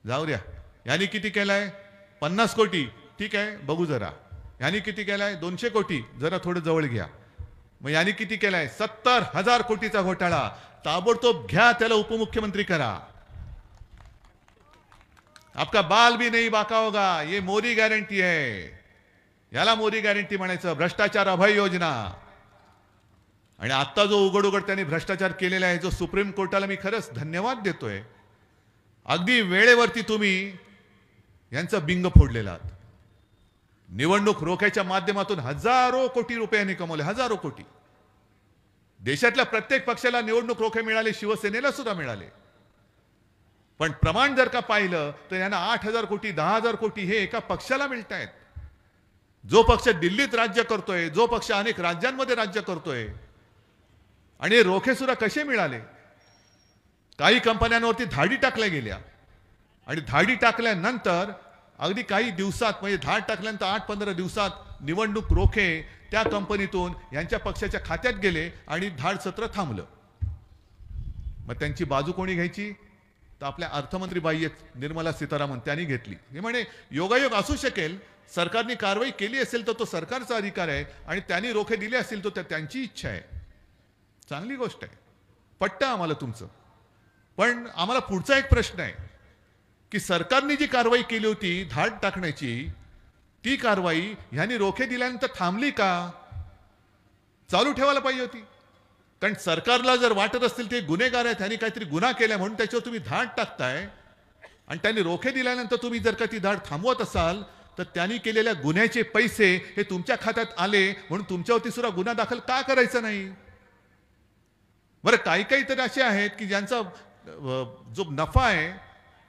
जाऊ द्या. यांनी किती केलाय, 50 कोटी, ठीक आहे बघू जरा. यांनी किती केलाय, 200 कोटी, जरा थोडं जवळ घ्या. मग यांनी किती केलाय, 70,000 कोटीचा घोटाळा. ताबडतोब घ्या, त्याला उपमुख्यमंत्री करा. आपका बाल भी नहीं बाका होगा. ये मोदी गॅरंटी आहे. याला मोदी गॅरंटी म्हणायचं, भ्रष्टाचार अभय योजना. आणि आता जो उघड उघड त्यांनी भ्रष्टाचार केलेला आहे, जो सुप्रीम कोर्टाला मी खरंच धन्यवाद देतोय. अगदी वेळेवरती तुम्ही यांचं बिंग फोडलेला आहात. निवडणूक रोख्याच्या माध्यमातून हजारो कोटी रुपयांनी कमवले, हजारो कोटी. देशातल्या प्रत्येक पक्षाला निवडणूक रोखे मिळाले, शिवसेनेला सुद्धा मिळाले. पण प्रमाण जर का पाहिलं तर यांना 8,000 कोटी, 10,000 कोटी हे एका पक्षाला मिळत आहेत. जो पक्ष दिल्लीत राज्य करतोय, जो पक्ष अनेक राज्यांमध्ये राज्य करतोय. आणि रोखे सुद्धा कसे मिळाले? काही कंपन्यांवरती धाडी टाकल्या गेल्या आणि धाडी टाकल्यानंतर अगदी काही दिवसात, म्हणजे धाड टाकल्यानंतर 8-15 दिवसात निवडणूक रोखे त्या कंपनीतून यांच्या पक्षाच्या खात्यात गेले आणि धाड सत्र थांबलं. मग त्यांची बाजू कोणी घ्यायची? तर आपल्या अर्थमंत्री बाई आहेत निर्मला सीतारामन, त्यांनी घेतली. हे म्हणे योगायोग असू शकेल, सरकारने कारवाई केली असेल तर तो सरकारचा अधिकार आहे आणि त्यांनी रोखे दिले असतील तर त्यांची इच्छा आहे. चांगली गोष्ट आहे, पटतं आम्हाला तुमचं. पण आम्हाला पुढचा एक प्रश्न आहे की सरकारने जी कारवाई केली होती धाड टाकण्याची, ती कारवाई ह्यांनी रोखे दिल्यानंतर थांबली का? चालू ठेवायला पाहिजे होती. कारण सरकारला जर वाटत असतील ते गुन्हेगार आहेत, ह्यांनी काहीतरी गुन्हा केला म्हणून त्याच्यावर तुम्ही धाड टाकताय आणि त्यांनी रोखे दिल्यानंतर तुम्ही जर का ती धाड थांबवत असाल तर त्यांनी केलेल्या गुन्ह्याचे पैसे हे तुमच्या खात्यात आले म्हणून तुमच्यावरती सुद्धा गुन्हा दाखल का करायचा नाही? बरं, काही काही तर असे आहेत की ज्यांचा जो नफा आहे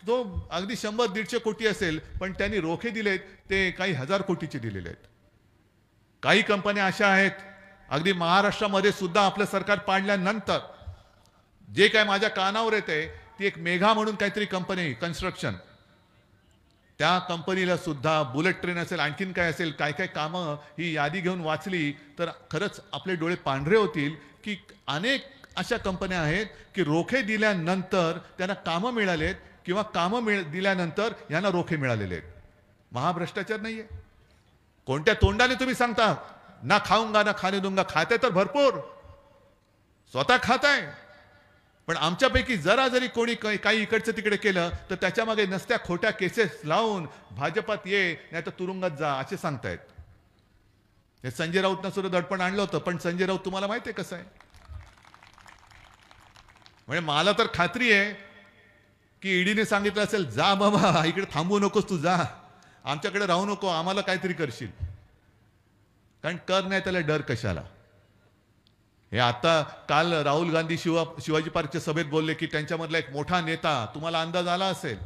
तो अगदी 100-150 कोटी असेल, पण त्यांनी रोखे दिलेत ते काही हजार कोटीचे दिलेले आहेत. काही कंपन्या अशा आहेत, अगदी महाराष्ट्रामध्ये सुद्धा आपलं सरकार पाडल्यानंतर जे काय माझ्या कानावर येते ती एक मेघा म्हणून काहीतरी कंपनी कन्स्ट्रक्शन, त्या कंपनीला सुद्धा बुलेट ट्रेन असेल, आणखीन काय असेल, काय काय कामं, ही यादी घेऊन वाचली तर खरंच आपले डोळे पांढरे होतील की अनेक अशा कंपन्या आहेत की रोखे दिल्यानंतर त्यांना कामं मिळालेत किंवा कामं दिल्यानंतर यांना रोखे मिळालेले आहेत. महाभ्रष्टाचार नाहीये. कोणत्या तोंडाने तुम्ही सांगता ना खाऊंगा ना खाने दूंगा? खाते तर भरपूर, स्वतः खाताय, पण आमच्यापैकी जरा जरी कोणी काही इकडचं तिकडे केलं तर त्याच्या मागे नसत्या खोट्या केसेस लावून भाजपात ये नाही तर तुरुंगात जा असे सांगतायत. हे संजय राऊतनं सुद्धा दडपण आणलं होतं, पण संजय राऊत तुम्हाला माहिती आहे कसं आहे. म्हणजे मला तर खात्री आहे की ईडीने सांगितलं असेल जा बाबा इकडे थांबू नकोस, तू जा, आमच्याकडे राहू नको, आम्हाला काहीतरी करशील. कारण कर नाही त्याला डर कशाला. हे आता काल राहुल गांधी शिवाजी पार्कच्या सभेत बोलले की त्यांच्यामधला एक मोठा नेता, तुम्हाला अंदाज आला असेल,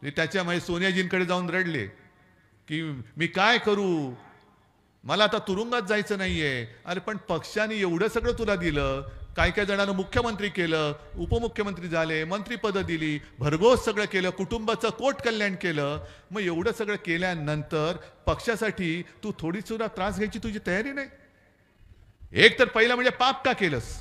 त्याच्यामुळे सोनियाजींकडे जाऊन रडले की मी काय करू, मला आता तुरुंगात जायचं नाहीये. अरे पण पक्षाने एवढं सगळं तुला दिलं, काय काय जणांना मुख्यमंत्री केलं, उपमुख्यमंत्री झाले, मंत्रीपद दिली, भरघोस सगळं केलं, कुटुंबाचं कोट कल्याण केलं. मग एवढं सगळं केल्यानंतर पक्षासाठी तू थोडी सुद्धा त्रास घ्यायची तुझी तयारी नाही. एक तर पहिला म्हणजे पाप का केलंस?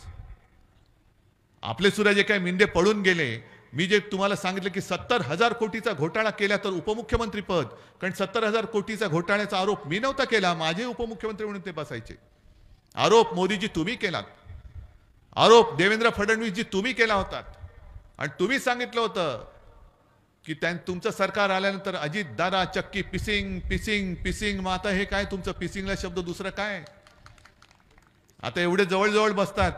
आपले सुद्धा जे काही मिंदे पडून गेले, मी जे तुम्हाला सांगितलं की 70,000 कोटीचा घोटाळा केला तर उपमुख्यमंत्री पद, कारण 70,000 कोटीचा घोटाळ्याचा आरोप मी नव्हता केला, माझे उपमुख्यमंत्री म्हणून ते बसायचे. आरोप मोदीजी तुम्ही केलात, आरोप देवेंद्र फडणवीसजी तुम्ही केला होता. आणि तुम्ही सांगितलं होतं की तुमचं सरकार आल्यानंतर अजित दादा चक्की पिसिंग पिसिंग पिसिंग. मग आता हे काय तुमचं पिसिंगला शब्द दुसरं काय? आता एवढे जवळजवळ बसतात.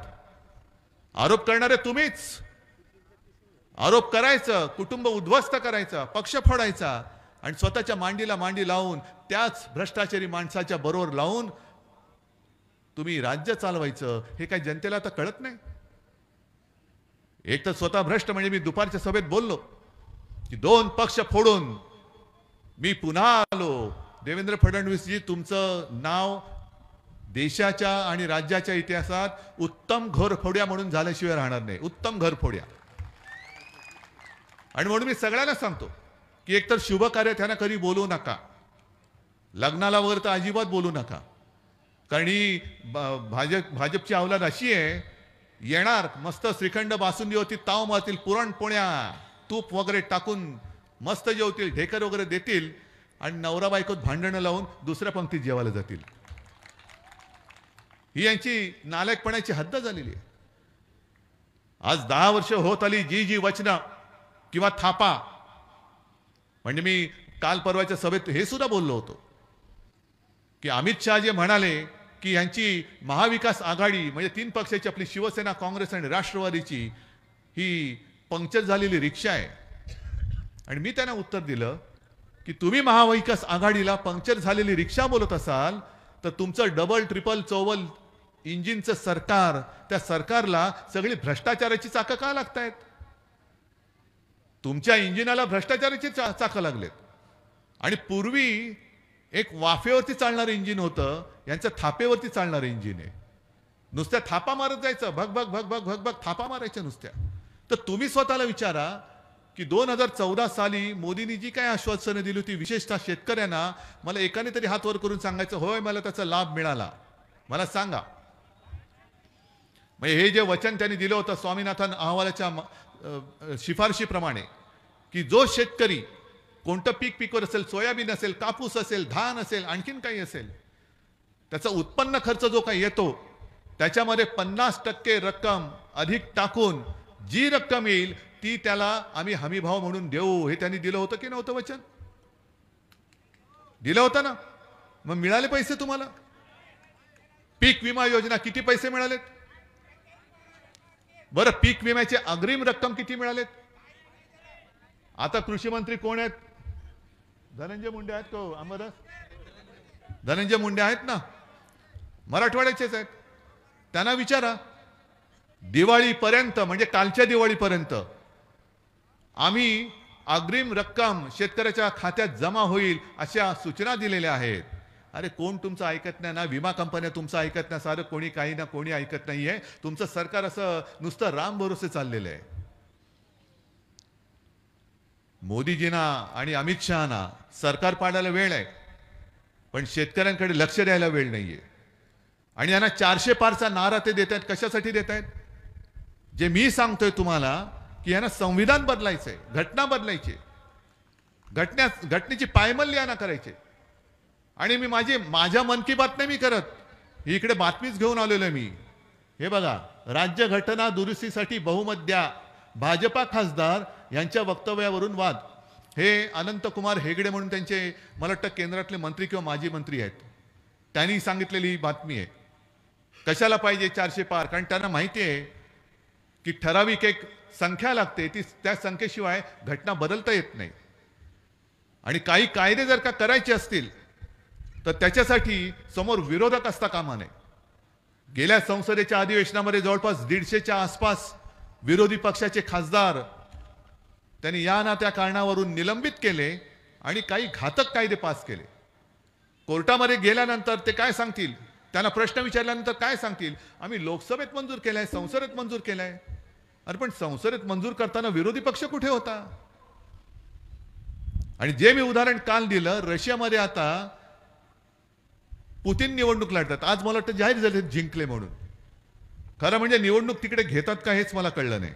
आरोप करणारे तुम्हीच. आरोप करायचं, कुटुंब उद्ध्वस्त करायचं, पक्ष फोडायचा आणि स्वतःच्या मांडीला मांडी लावून त्याच भ्रष्टाचारी माणसाच्या बरोबर लावून तुम्ही राज्य चालवायचं. हे काय जनतेला आता कळत नाही? एक तर स्वतः भ्रष्ट म्हणजे मी दुपारच्या सभेत बोललो की 2 पक्ष फोडून मी पुन्हा आलो. देवेंद्र फडणवीसजी, तुमचं नाव देशाच्या आणि राज्याच्या इतिहासात उत्तम घरफोड्या म्हणून झाल्याशिवाय राहणार नाही. उत्तम घरफोड्या. आणि म्हणून मी सगळ्यांना सांगतो की एकतर शुभ कार्य त्यांना कधी बोलू नका. लग्नाला वगैरे तर अजिबात बोलू नका. कारण ही भाजपची अवलाद अशी आहे, येणार मस्त श्रीखंड बासुंदी होती, ताव मारतील, पुरणपोळ्या तूप वगैरे टाकून मस्त जेवतील, ढेकर वगैरे देतील आणि नवरा बायकोत भांडणं लावून दुसऱ्या पंक्तीत जेवायला जातील. ही यांची नालायकपणाची हद्द झालेली आहे. आज 10 वर्ष होत आली जी वचनं किंवा थापा. म्हणजे मी काल परवाच्या सभेत हे सुद्धा बोललो होतो की अमित शहा जे म्हणाले की यांची महाविकास आघाडी म्हणजे 3 पक्षाची आपली शिवसेना, काँग्रेस आणि राष्ट्रवादीची ही पंक्चर झालेली रिक्षा आहे. आणि मी त्यांना उत्तर दिलं की तुम्ही महाविकास आघाडीला पंक्चर झालेली रिक्षा बोलत असाल तर तुमचं डबल ट्रिपल चौबल इंजिनचं सरकार, त्या सरकारला सगळी भ्रष्टाचाराची चाकं का लागतायत? तुमच्या इंजिनाला भ्रष्टाचाराची चाकं लागलेत. आणि पूर्वी एक वाफेवरती चालणारं इंजिन होतं, यांचं थापेवरती चालणारं इंजिन आहे. नुसत्या थापा मारत जायचं, भग भग भग भग भग भग थापा मारायच्या नुसत्या. तर तुम्ही स्वतःला विचारा की 2014 साली मोदींनी जी काय आश्वासनं दिली होती विशेषतः शेतकऱ्यांना, मला एकाने तरी हात वर करून सांगायचं होय मला त्याचा लाभ मिळाला. मला सांगा. म्हणजे हे जे वचन त्यांनी दिलं होतं स्वामीनाथन अहवालाच्या शिफारशीप्रमाणे की जो शेतकरी कोणतं पीक पिकवत असेल, सोयाबीन असेल, कापूस असेल, धान असेल, आणखीन काही असेल, त्याचा उत्पन्न खर्च जो काही येतो त्याच्यामध्ये 50% रक्कम अधिक टाकून जी रक्कम येईल ती त्याला आम्ही हमीभाव म्हणून देऊ. हे त्यांनी दिलं होतं की नव्हतं वचन? दिलं होतं ना. मग मिळाले पैसे तुम्हाला? पीक विमा योजना किती पैसे मिळालेत? बरं, पीक विम्याची अग्रिम रक्कम किती मिळालेत? आता कृषी मंत्री कोण आहेत? धनंजय मुंडे आहेत का? आम्हाला धनंजय मुंडे आहेत ना, मराठवाड्याचेच आहेत. त्यांना विचारा, दिवाळीपर्यंत म्हणजे कालच्या दिवाळीपर्यंत आम्ही अग्रिम रक्कम शेतकऱ्याच्या खात्यात जमा होईल अशा सूचना दिलेल्या आहेत. अरे कोण तुमचं ऐकत नाही ना. विमा कंपन्या तुमचं ऐकत नाही, सारं कोणी काही ना कोणी ऐकत नाहीये. तुमचं सरकार असं नुसतं राम भरोसे चाललेलं आहे. मोदीजींना आणि अमित शहाना सरकार पाडायला वेळ आहे, पण शेतकऱ्यांकडे लक्ष द्यायला वेळ नाहीये. आणि यांना 400 पारचा नारा ते देत आहेत. कशासाठी देत आहेत? जे मी सांगतोय तुम्हाला की यांना संविधान बदलायचंय, घटना बदलायची, घटनेची पायमल्ली यांना करायची. आणि मी माझ्या मन की बात नाही मी करत, इकडे बातमीच घेऊन आलेलो आहे मी. हे बघा, राज्य घटना दुरुस्तीसाठी बहुमत द्या, भाजपा खासदार यांच्या वक्तव्यावरून वाद. हे अनंतकुमार हेगडे म्हणून त्यांचे मला वाटतं केंद्रातले मंत्री किंवा माजी मंत्री आहेत, त्यांनी सांगितलेली ही बातमी आहे. कशाला पाहिजे 400 पार? कारण त्यांना माहिती आहे की ठराविक एक संख्या लागते, ती त्या संख्येशिवाय घटना बदलता येत नाही. आणि काही कायदे जर का करायचे असतील तर त्याच्यासाठी समोर विरोधक असता कामा नये. गेल्या संसदेच्या अधिवेशनामध्ये जवळपास 150च्या आसपास विरोधी पक्षाचे खासदार त्यांनी या ना त्या कारणावरून निलंबित केले आणि काही घातक कायदे पास केले. कोर्टामध्ये गेल्यानंतर ते काय सांगतील? त्यांना प्रश्न विचारल्यानंतर काय सांगतील? आम्ही लोकसभेत मंजूर केलाय, संसदेत मंजूर केलाय. अरे पण संसदेत मंजूर करताना विरोधी पक्ष कुठे होता? आणि जे मी उदाहरण काल दिलं, रशियामध्ये आता पुतीन निवडणूक लढतात. आज मला वाटतं जाहीर झाले जिंकले म्हणून. खरं म्हणजे निवडणूक तिकडे घेतात का हेच मला कळलं नाही.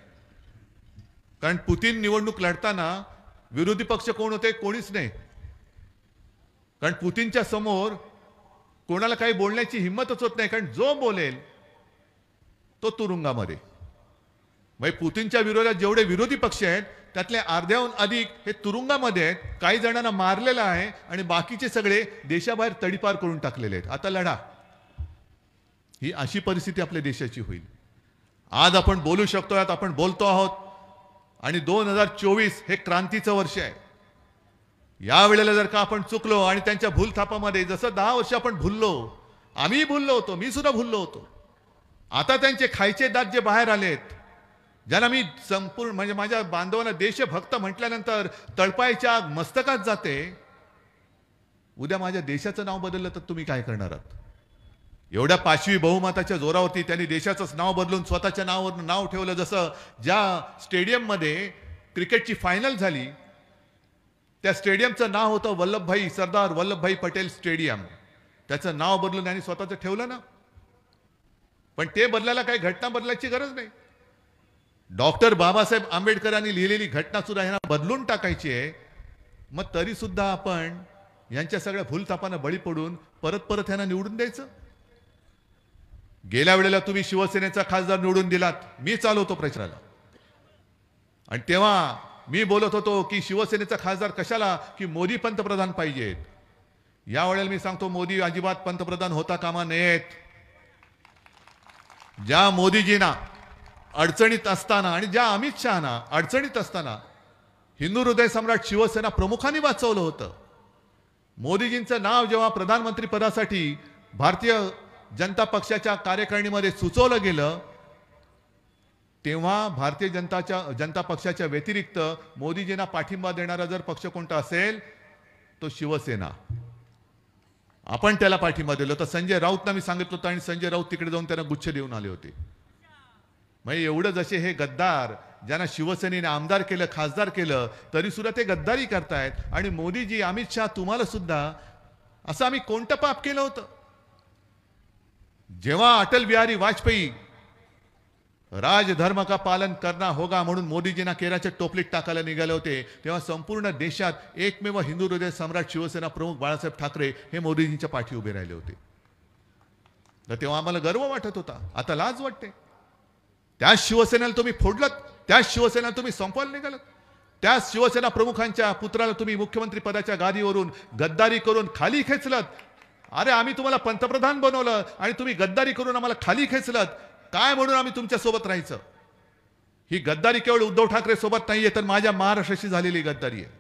कारण पुतीन निवडणूक लढताना विरोधी पक्ष कोण होते? कोणीच नाही. कारण पुतीनच्या समोर कोणाला काही बोलण्याची हिंमतच होत नाही. कारण जो बोलेल तो तुरुंगामध्ये. म्हणजे पुतीनच्या विरोधात जेवढे विरोधी पक्ष आहेत त्यातले अर्ध्याहून अधिक हे तुरुंगामध्ये आहेत, काही जणांना मारलेलं आहे आणि बाकीचे सगळे देशाबाहेर तडीपार करून टाकलेले आहेत. आता लढा. ही अशी परिस्थिती आपल्या देशाची होईल. आज आपण बोलू शकतो, आपण बोलतो आहोत आणि 2024 हे क्रांतीचं वर्ष आहे. या वेळेला जर का आपण चुकलो आणि त्यांच्या भूलथापामध्ये जसं 10 वर्ष आपण भुललो, आम्ही भुललो होतो, मी सुद्धा भुललो होतो. आता त्यांचे खायचे दात जे बाहेर आलेत, ज्यांना मी संपूर्ण म्हणजे माझ्या बांधवांना देशभक्त म्हटल्यानंतर तळपायच्या मस्तकात जाते, उद्या माझ्या देशाचं नाव बदललं तर तुम्ही काय करणार आहात? एवढ्या पाचवी बहुमताच्या जोरावरती त्यांनी देशाचंच नाव बदलून स्वतःच्या नावावर नाव ठेवलं. जसं ज्या स्टेडियममध्ये क्रिकेटची फायनल झाली त्या स्टेडियमचं नाव होतं वल्लभभाई सरदार वल्लभभाई पटेल स्टेडियम. त्याचं नाव बदलून त्यांनी स्वतःचं ठेवलं ना. पण ते बदलायला काही घटना बदलायची गरज नाही. डॉक्टर बाबासाहेब आंबेडकरांनी लिहिलेली घटना सुद्धा यांना बदलून टाकायची आहे. मग तरी सुद्धा आपण यांच्या सगळ्या भूलथापांना बळी पडून परत परत यांना निवडून द्यायचं. गेल्या वेळेला तुम्ही शिवसेनेचा खासदार निवडून दिलात, मी चालवतो प्रचाराला, आणि तेव्हा मी बोलत होतो की शिवसेनेचा खासदार कशाला, की मोदी पंतप्रधान पाहिजेत. या वेळेला मी सांगतो मोदी अजिबात पंतप्रधान होता कामा नयेत. ज्या मोदीजींना अडचणीत असताना आणि ज्या अमित शहाना अडचणीत असताना हिंदू हृदय सम्राट शिवसेना प्रमुखांनी वाचवलं होतं. मोदीजींचं नाव जेव्हा प्रधानमंत्री पदासाठी भारतीय जनता पक्षाच्या कार्यकारिणीमध्ये सुचवलं गेलं, तेव्हा भारतीय जनता पक्षाच्या व्यतिरिक्त मोदीजींना पाठिंबा देणारा जर पक्ष कोणता असेल तो शिवसेना. आपण त्याला पाठिंबा दिला तर संजय राऊतना मी सांगितलं होतं आणि संजय राऊत तिकडे जाऊन त्यांना गुच्छ देऊन आले होते. म्हणजे एवढं जसे हे गद्दार ज्यांना शिवसेनेने आमदार केलं, खासदार केलं, तरी सुद्धा ते गद्दारी करतायत. आणि मोदीजी, अमित शहा, तुम्हाला सुद्धा असं आम्ही कोणतं पाप केलं होतं? जेव्हा अटल बिहारी वाजपेयी राजधर्म का पालन करना होगा म्हणून मोदीजींना केराच्या टोपलीत टाकायला निघाले होते, तेव्हा संपूर्ण देशात एकमेव हिंदू हृदय सम्राट शिवसेना प्रमुख बाळासाहेब ठाकरे हे मोदीजींच्या पाठी उभे राहिले होते. तर तेव्हा आम्हाला गर्व वाटत होता. आता लाज वाटते. त्या शिवसेनेला तुम्ही फोडलत, त्या शिवसेनेला तुम्ही संपवायला निघालात, त्या शिवसेना प्रमुखांच्या पुत्राला तुम्ही मुख्यमंत्री पदाच्या गादीवरून गद्दारी करून खाली खेचलत. अरे आम्ही तुम्हाला पंतप्रधान बनवलं आणि तुम्ही गद्दारी करून आम्हाला खाली खेचलत. काय म्हणून आम्ही तुमच्या सोबत राहायचं? ही गद्दारी केवळ उद्धव ठाकरे सोबत नाहीये, तर माझ्या महाराष्ट्राशी झालेली गद्दारी आहे.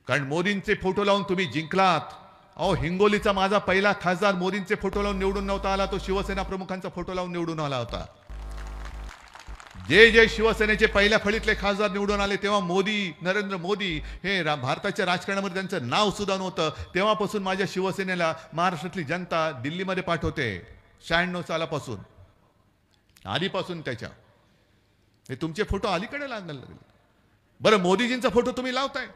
कारण मोदींचे फोटो लावून तुम्ही जिंकलात. अहो, हिंगोलीचा माझा पहिला खासदार मोदींचे फोटो लावून निवडून नव्हता आला, तो शिवसेना प्रमुखांचा फोटो लावून निवडून आला होता. जे शिवसेनेचे पहिल्या फळीतले खासदार निवडून आले तेव्हा मोदी, नरेंद्र मोदी हे भारताच्या राजकारणामध्ये त्यांचं नाव सुद्धा नव्हतं. तेव्हापासून माझ्या शिवसेनेला महाराष्ट्रातली जनता दिल्लीमध्ये पाठवते. 96 सालापासून, आधीपासून त्याच्या. हे तुमचे फोटो अलीकडे लागायला लागले. बरं, मोदीजींचा फोटो तुम्ही लावताय.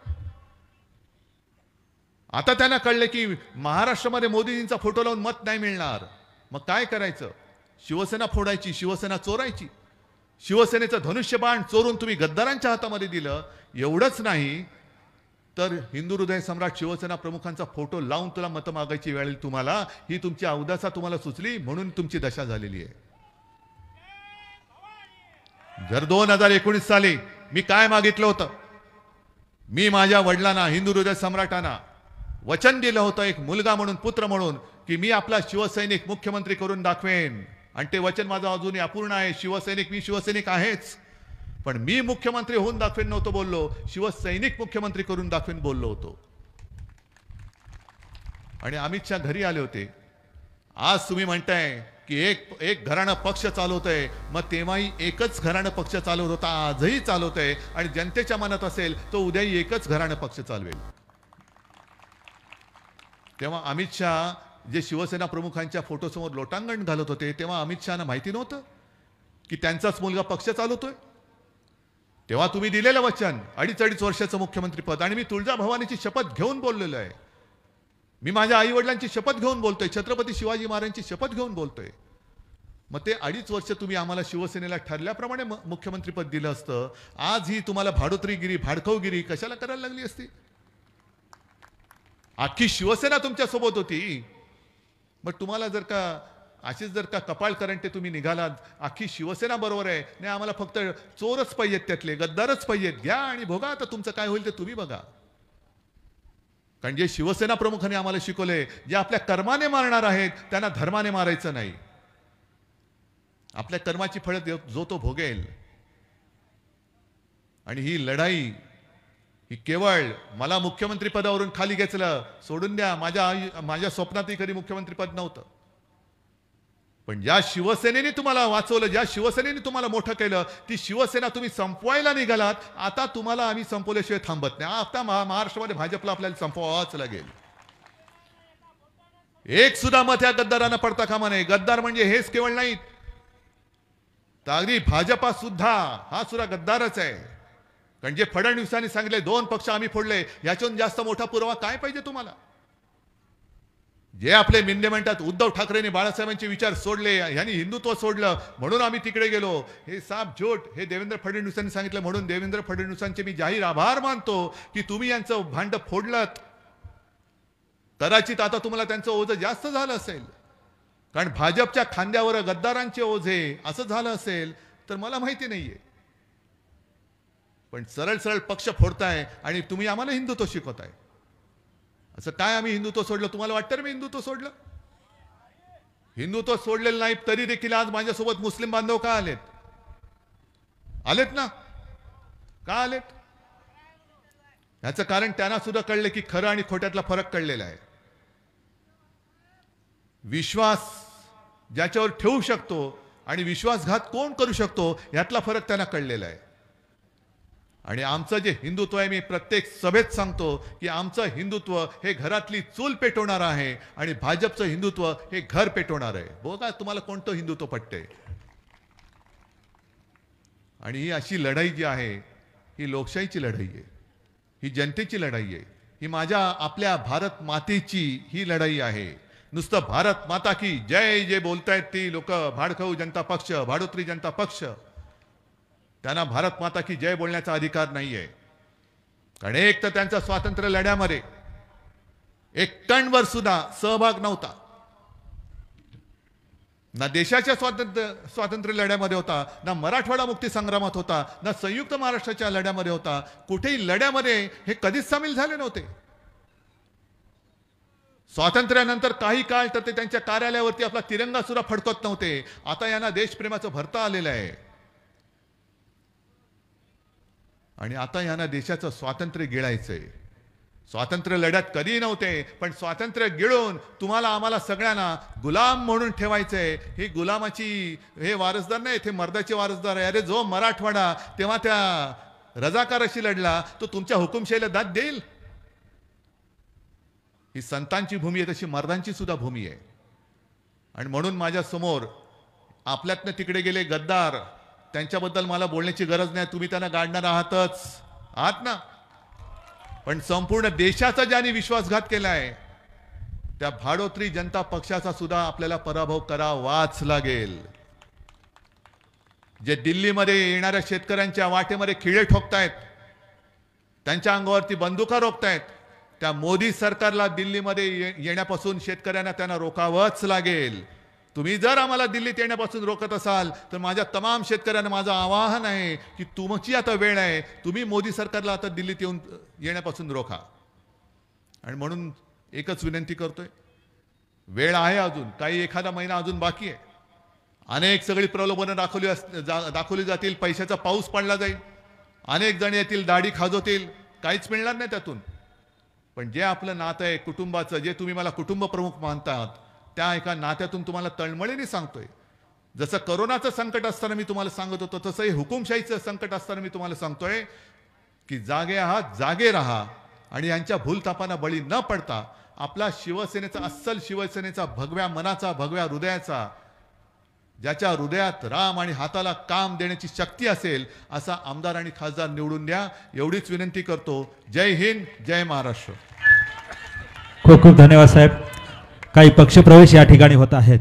आता त्यांना कळले की महाराष्ट्रामध्ये मोदीजींचा फोटो लावून मत नाही मिळणार. मग काय करायचं? शिवसेना फोडायची, शिवसेना चोरायची. शिवसेनेचं धनुष्यबाण चोरून तुम्ही गद्दारांच्या हातामध्ये दिलं. एवढंच नाही तर हिंदू हृदय सम्राट शिवसेना प्रमुखांचा फोटो लावून तुला मतं मागायची वेळ तुम्हाला. ही तुमची अवदासा तुम्हाला सुचली म्हणून तुमची दशा झालेली आहे. जर 2019 साली मी काय मागितलं होतं? मी माझ्या वडिलांना, हिंदू हृदय सम्राटांना वचन दिलं होतं, एक मुलगा म्हणून, पुत्र म्हणून, की मी आपला शिवसैनिक मुख्यमंत्री करून दाखवेन. आणि ते वचन माझं अजूनही अपूर्ण आहे. मी शिवसैनिक आहेच, पण मी मुख्यमंत्री होऊन दाखवेन नव्हतो बोललो, शिवसैनिक मुख्यमंत्री करून दाखवेन बोललो होतो. आणि अमित शहा घरी आले होते. आज तुम्ही म्हणताय की एक घराणं पक्ष चालवतंय, मग तेव्हाही एकच घराणं पक्ष चालवत होता, आजही चालवतंय. आणि जनतेच्या मनात असेल तो उद्याही एकच घराणं पक्ष चालवेल. तेव्हा अमित शहा जे शिवसेना प्रमुखांच्या फोटोसमोर लोटांगण घालत होते, तेव्हा अमित शहाना माहिती नव्हतं की त्यांचाच मुलगा पक्ष चालवतोय. तेव्हा तुम्ही दिलेलं वचन 2.5 वर्षाचं मुख्यमंत्रीपद, आणि मी तुळजाभवानीची शपथ घेऊन बोललेलो आहे. मी माझ्या आई वडिलांची शपथ घेऊन बोलतोय, छत्रपती शिवाजी महाराजांची शपथ घेऊन बोलतोय. मग ते 2.5 वर्ष तुम्ही आम्हाला शिवसेनेला ठरल्याप्रमाणे मुख्यमंत्रीपद दिलं असतं. आज ही तुम्हाला भाडोत्रीगिरी, भाडखवगिरी कशाला करायला लागली असती? अख्खी शिवसेना तुमच्या सोबत होती. मग तुम्हाला जर का अशीच जर का कपाळ करंटे तुम्ही निघालात, अख्खी शिवसेना बरोबर आहे, नाही आम्हाला फक्त चोरच पाहिजेत, त्यातले गद्दारच पाहिजेत, घ्या आणि भोगा, आता तुमचं काय होईल ते तुम्ही बघा. कारण जे शिवसेना प्रमुखांनी आम्हाला शिकवले, जे आपल्या कर्माने मारणार आहेत त्यांना धर्माने मारायचं नाही. आपल्या कर्माची फळं जो तो भोगेल. आणि ही लढाई ही केवळ मला मुख्यमंत्री पदावरून खाली घेतलं सोडून द्या, माझ्या स्वप्नातही कधी मुख्यमंत्री पद नव्हतं. पण ज्या शिवसेनेने तुम्हाला वाचवलं, ज्या शिवसेनेने तुम्हाला मोठं केलं, ती शिवसेना तुम्ही संपवायला निघालात. आता तुम्हाला आम्ही संपवल्याशिवाय थांबत नाही. आता महाराष्ट्रामध्ये भाजपला आपल्याला संपवावाच लागेल. एक सुद्धा मत या गद्दारांना पडता कामा नये. गद्दार म्हणजे हेच केवळ नाहीत, तर अगदी भाजपा सुद्धा हा सुद्धा गद्दारच आहे. कारण जे फडणवीसांनी सांगितले 2 पक्ष आम्ही फोडले, याच्याहून जास्त मोठा पुरावा काय पाहिजे तुम्हाला? जे आपले मिंदे म्हणतात उद्धव ठाकरेंनी बाळासाहेबांचे विचार सोडले, यांनी हिंदुत्व सोडलं म्हणून आम्ही तिकडे गेलो, हे साफ झोट. हे देवेंद्र फडणवीसांनी सांगितलं. म्हणून देवेंद्र फडणवीसांचे मी जाहीर आभार मानतो की तुम्ही यांचं भांड फोडलत. कदाचित आता तुम्हाला त्यांचं ओझं जास्त झालं असेल, कारण भाजपच्या खांद्यावर गद्दारांचे ओझे असं झालं असेल तर मला माहिती नाहीये. पण सरळ सरळ पक्ष फोडताय आणि तुम्ही आम्हाला हिंदुत्व शिकवताय. असं काय आम्ही हिंदुत्व सोडलं? तुम्हाला वाटतं मी हिंदुत्व सोडलं? हिंदुत्व सोडलेलं नाही तरी देखील आज माझ्यासोबत मुस्लिम बांधव का आलेत? आलेत ना? का आलेत? याचं कारण त्यांना सुद्धा कळलं की खरं आणि खोट्यातला फरक कळलेला आहे. विश्वास ज्याच्यावर ठेवू शकतो आणि विश्वासघात कोण करू शकतो यातला फरक त्यांना कळलेला आहे. आणि आमचं जे हिंदुत्व आहे, मी प्रत्येक सभेत सांगतो की आमचं हिंदुत्व हे घरातली चूल पेटवणार आहे आणि भाजपचं हिंदुत्व हे घर पेटवणार आहे. बघा तुम्हाला कोणतं हिंदुत्व पटते. आणि ही अशी लढाई जी आहे ही लोकशाहीची लढाई आहे, ही जनतेची लढाई आहे, ही आपल्या भारत मातेची ही लढाई आहे. नुसतं भारत माता की जय जे बोलतायत ती लोक, भाडखाऊ जनता पक्ष, भाडोत्री जनता पक्ष, त्यांना भारत माता की जय बोलण्याचा अधिकार नाहीये. कारण एक तर त्यांचा स्वातंत्र्य लढ्यामध्ये एक कणभर सुद्धा सहभाग नव्हता. ना देशाच्या स्वातंत्र्य लढ्यामध्ये होता, ना मराठवाडा मुक्ती संग्रामात होता, ना संयुक्त महाराष्ट्राच्या लढ्यामध्ये होता. कुठेही लढ्यामध्ये हे कधीच सामील झाले नव्हते. स्वातंत्र्यानंतर काही काळ तर ते त्यांच्या कार्यालयावरती आपला तिरंगा सुद्धा फडकत नव्हते. आता यांना देशप्रेमाचं भरता आलेलं आहे आणि आता यांना देशाचं स्वातंत्र्य गिळायचंय. स्वातंत्र्य लढ्यात कधी नव्हते, पण स्वातंत्र्य गिळून तुम्हाला आम्हाला सगळ्यांना गुलाम म्हणून ठेवायचंय. ही गुलामाची हे वारसदार नाही, ते मर्दाचे वारसदार आहे. अरे जो मराठवाडा तेव्हा त्या रजाकाराशी लढला तो तुमच्या हुकुमशाहीला दाद देईल? ही संतांची भूमी आहे, तशी मर्दांची सुद्धा भूमी आहे. आणि म्हणून माझ्या समोर आपल्यातनं तिकडे गेले गद्दार, त्यांच्याबद्दल मला बोलण्याची गरज नाही. तुम्ही त्यांना गाडणार आहात ना. पण संपूर्ण देशाचा ज्यांनी विश्वासघात केलाय त्या भाडोत्री जनता पक्षाचा सुद्धा आपल्याला पराभव करावाच लागेल. जे दिल्लीमध्ये येणाऱ्या शेतकऱ्यांच्या वाटेमध्ये खिळे ठोकतायत, त्यांच्या अंगावरती बंदुका रोखतायत, त्या मोदी सरकारला दिल्लीमध्ये येण्यापासून शेतकऱ्यांना त्यांना रोखावंच लागेल. तुम्ही जर आम्हाला दिल्लीत येण्यापासून रोखत असाल तर माझ्या तमाम शेतकऱ्यांना माझं आवाहन आहे की तुमची आता वेळ आहे, तुम्ही मोदी सरकारला आता दिल्लीत येण्यापासून रोखा. आणि म्हणून एकच विनंती करतोय, वेळ आहे अजून, काही एखादा महिना अजून बाकी आहे. अनेक सगळी प्रलोभनं दाखवली जातील, पैशाचा पाऊस पडला जाईल, अनेक जण येतील दाढी खाजवतील, काहीच मिळणार नाही त्यातून. पण जे आपलं नातं आहे कुटुंबाचं, जे तुम्ही मला कुटुंब प्रमुख मानतात, त्या एका नात्यातून तुम्हाला तळमळीने सांगतोय. जसं करोनाचं संकट असताना मी तुम्हाला सांगत होतो, तसं हे हुकुमशाहीचं संकट असताना मी तुम्हाला सांगतोय की जागे आहात, जागे राहा आणि यांच्या भूलथापांना बळी न पडता आपला शिवसेनेचा, अस्सल शिवसेनेचा, भगव्या मनाचा, भगव्या हृदयाचा, ज्याच्या हृदयात राम आणि हाताला काम देण्याची शक्ती असेल असा आमदार आणि खासदार निवडून द्या. एवढीच विनंती करतो. जय हिंद, जय महाराष्ट्र. खूप खूप धन्यवाद साहेब. काही पक्षप्रवेश या ठिकाणी होत आहेत.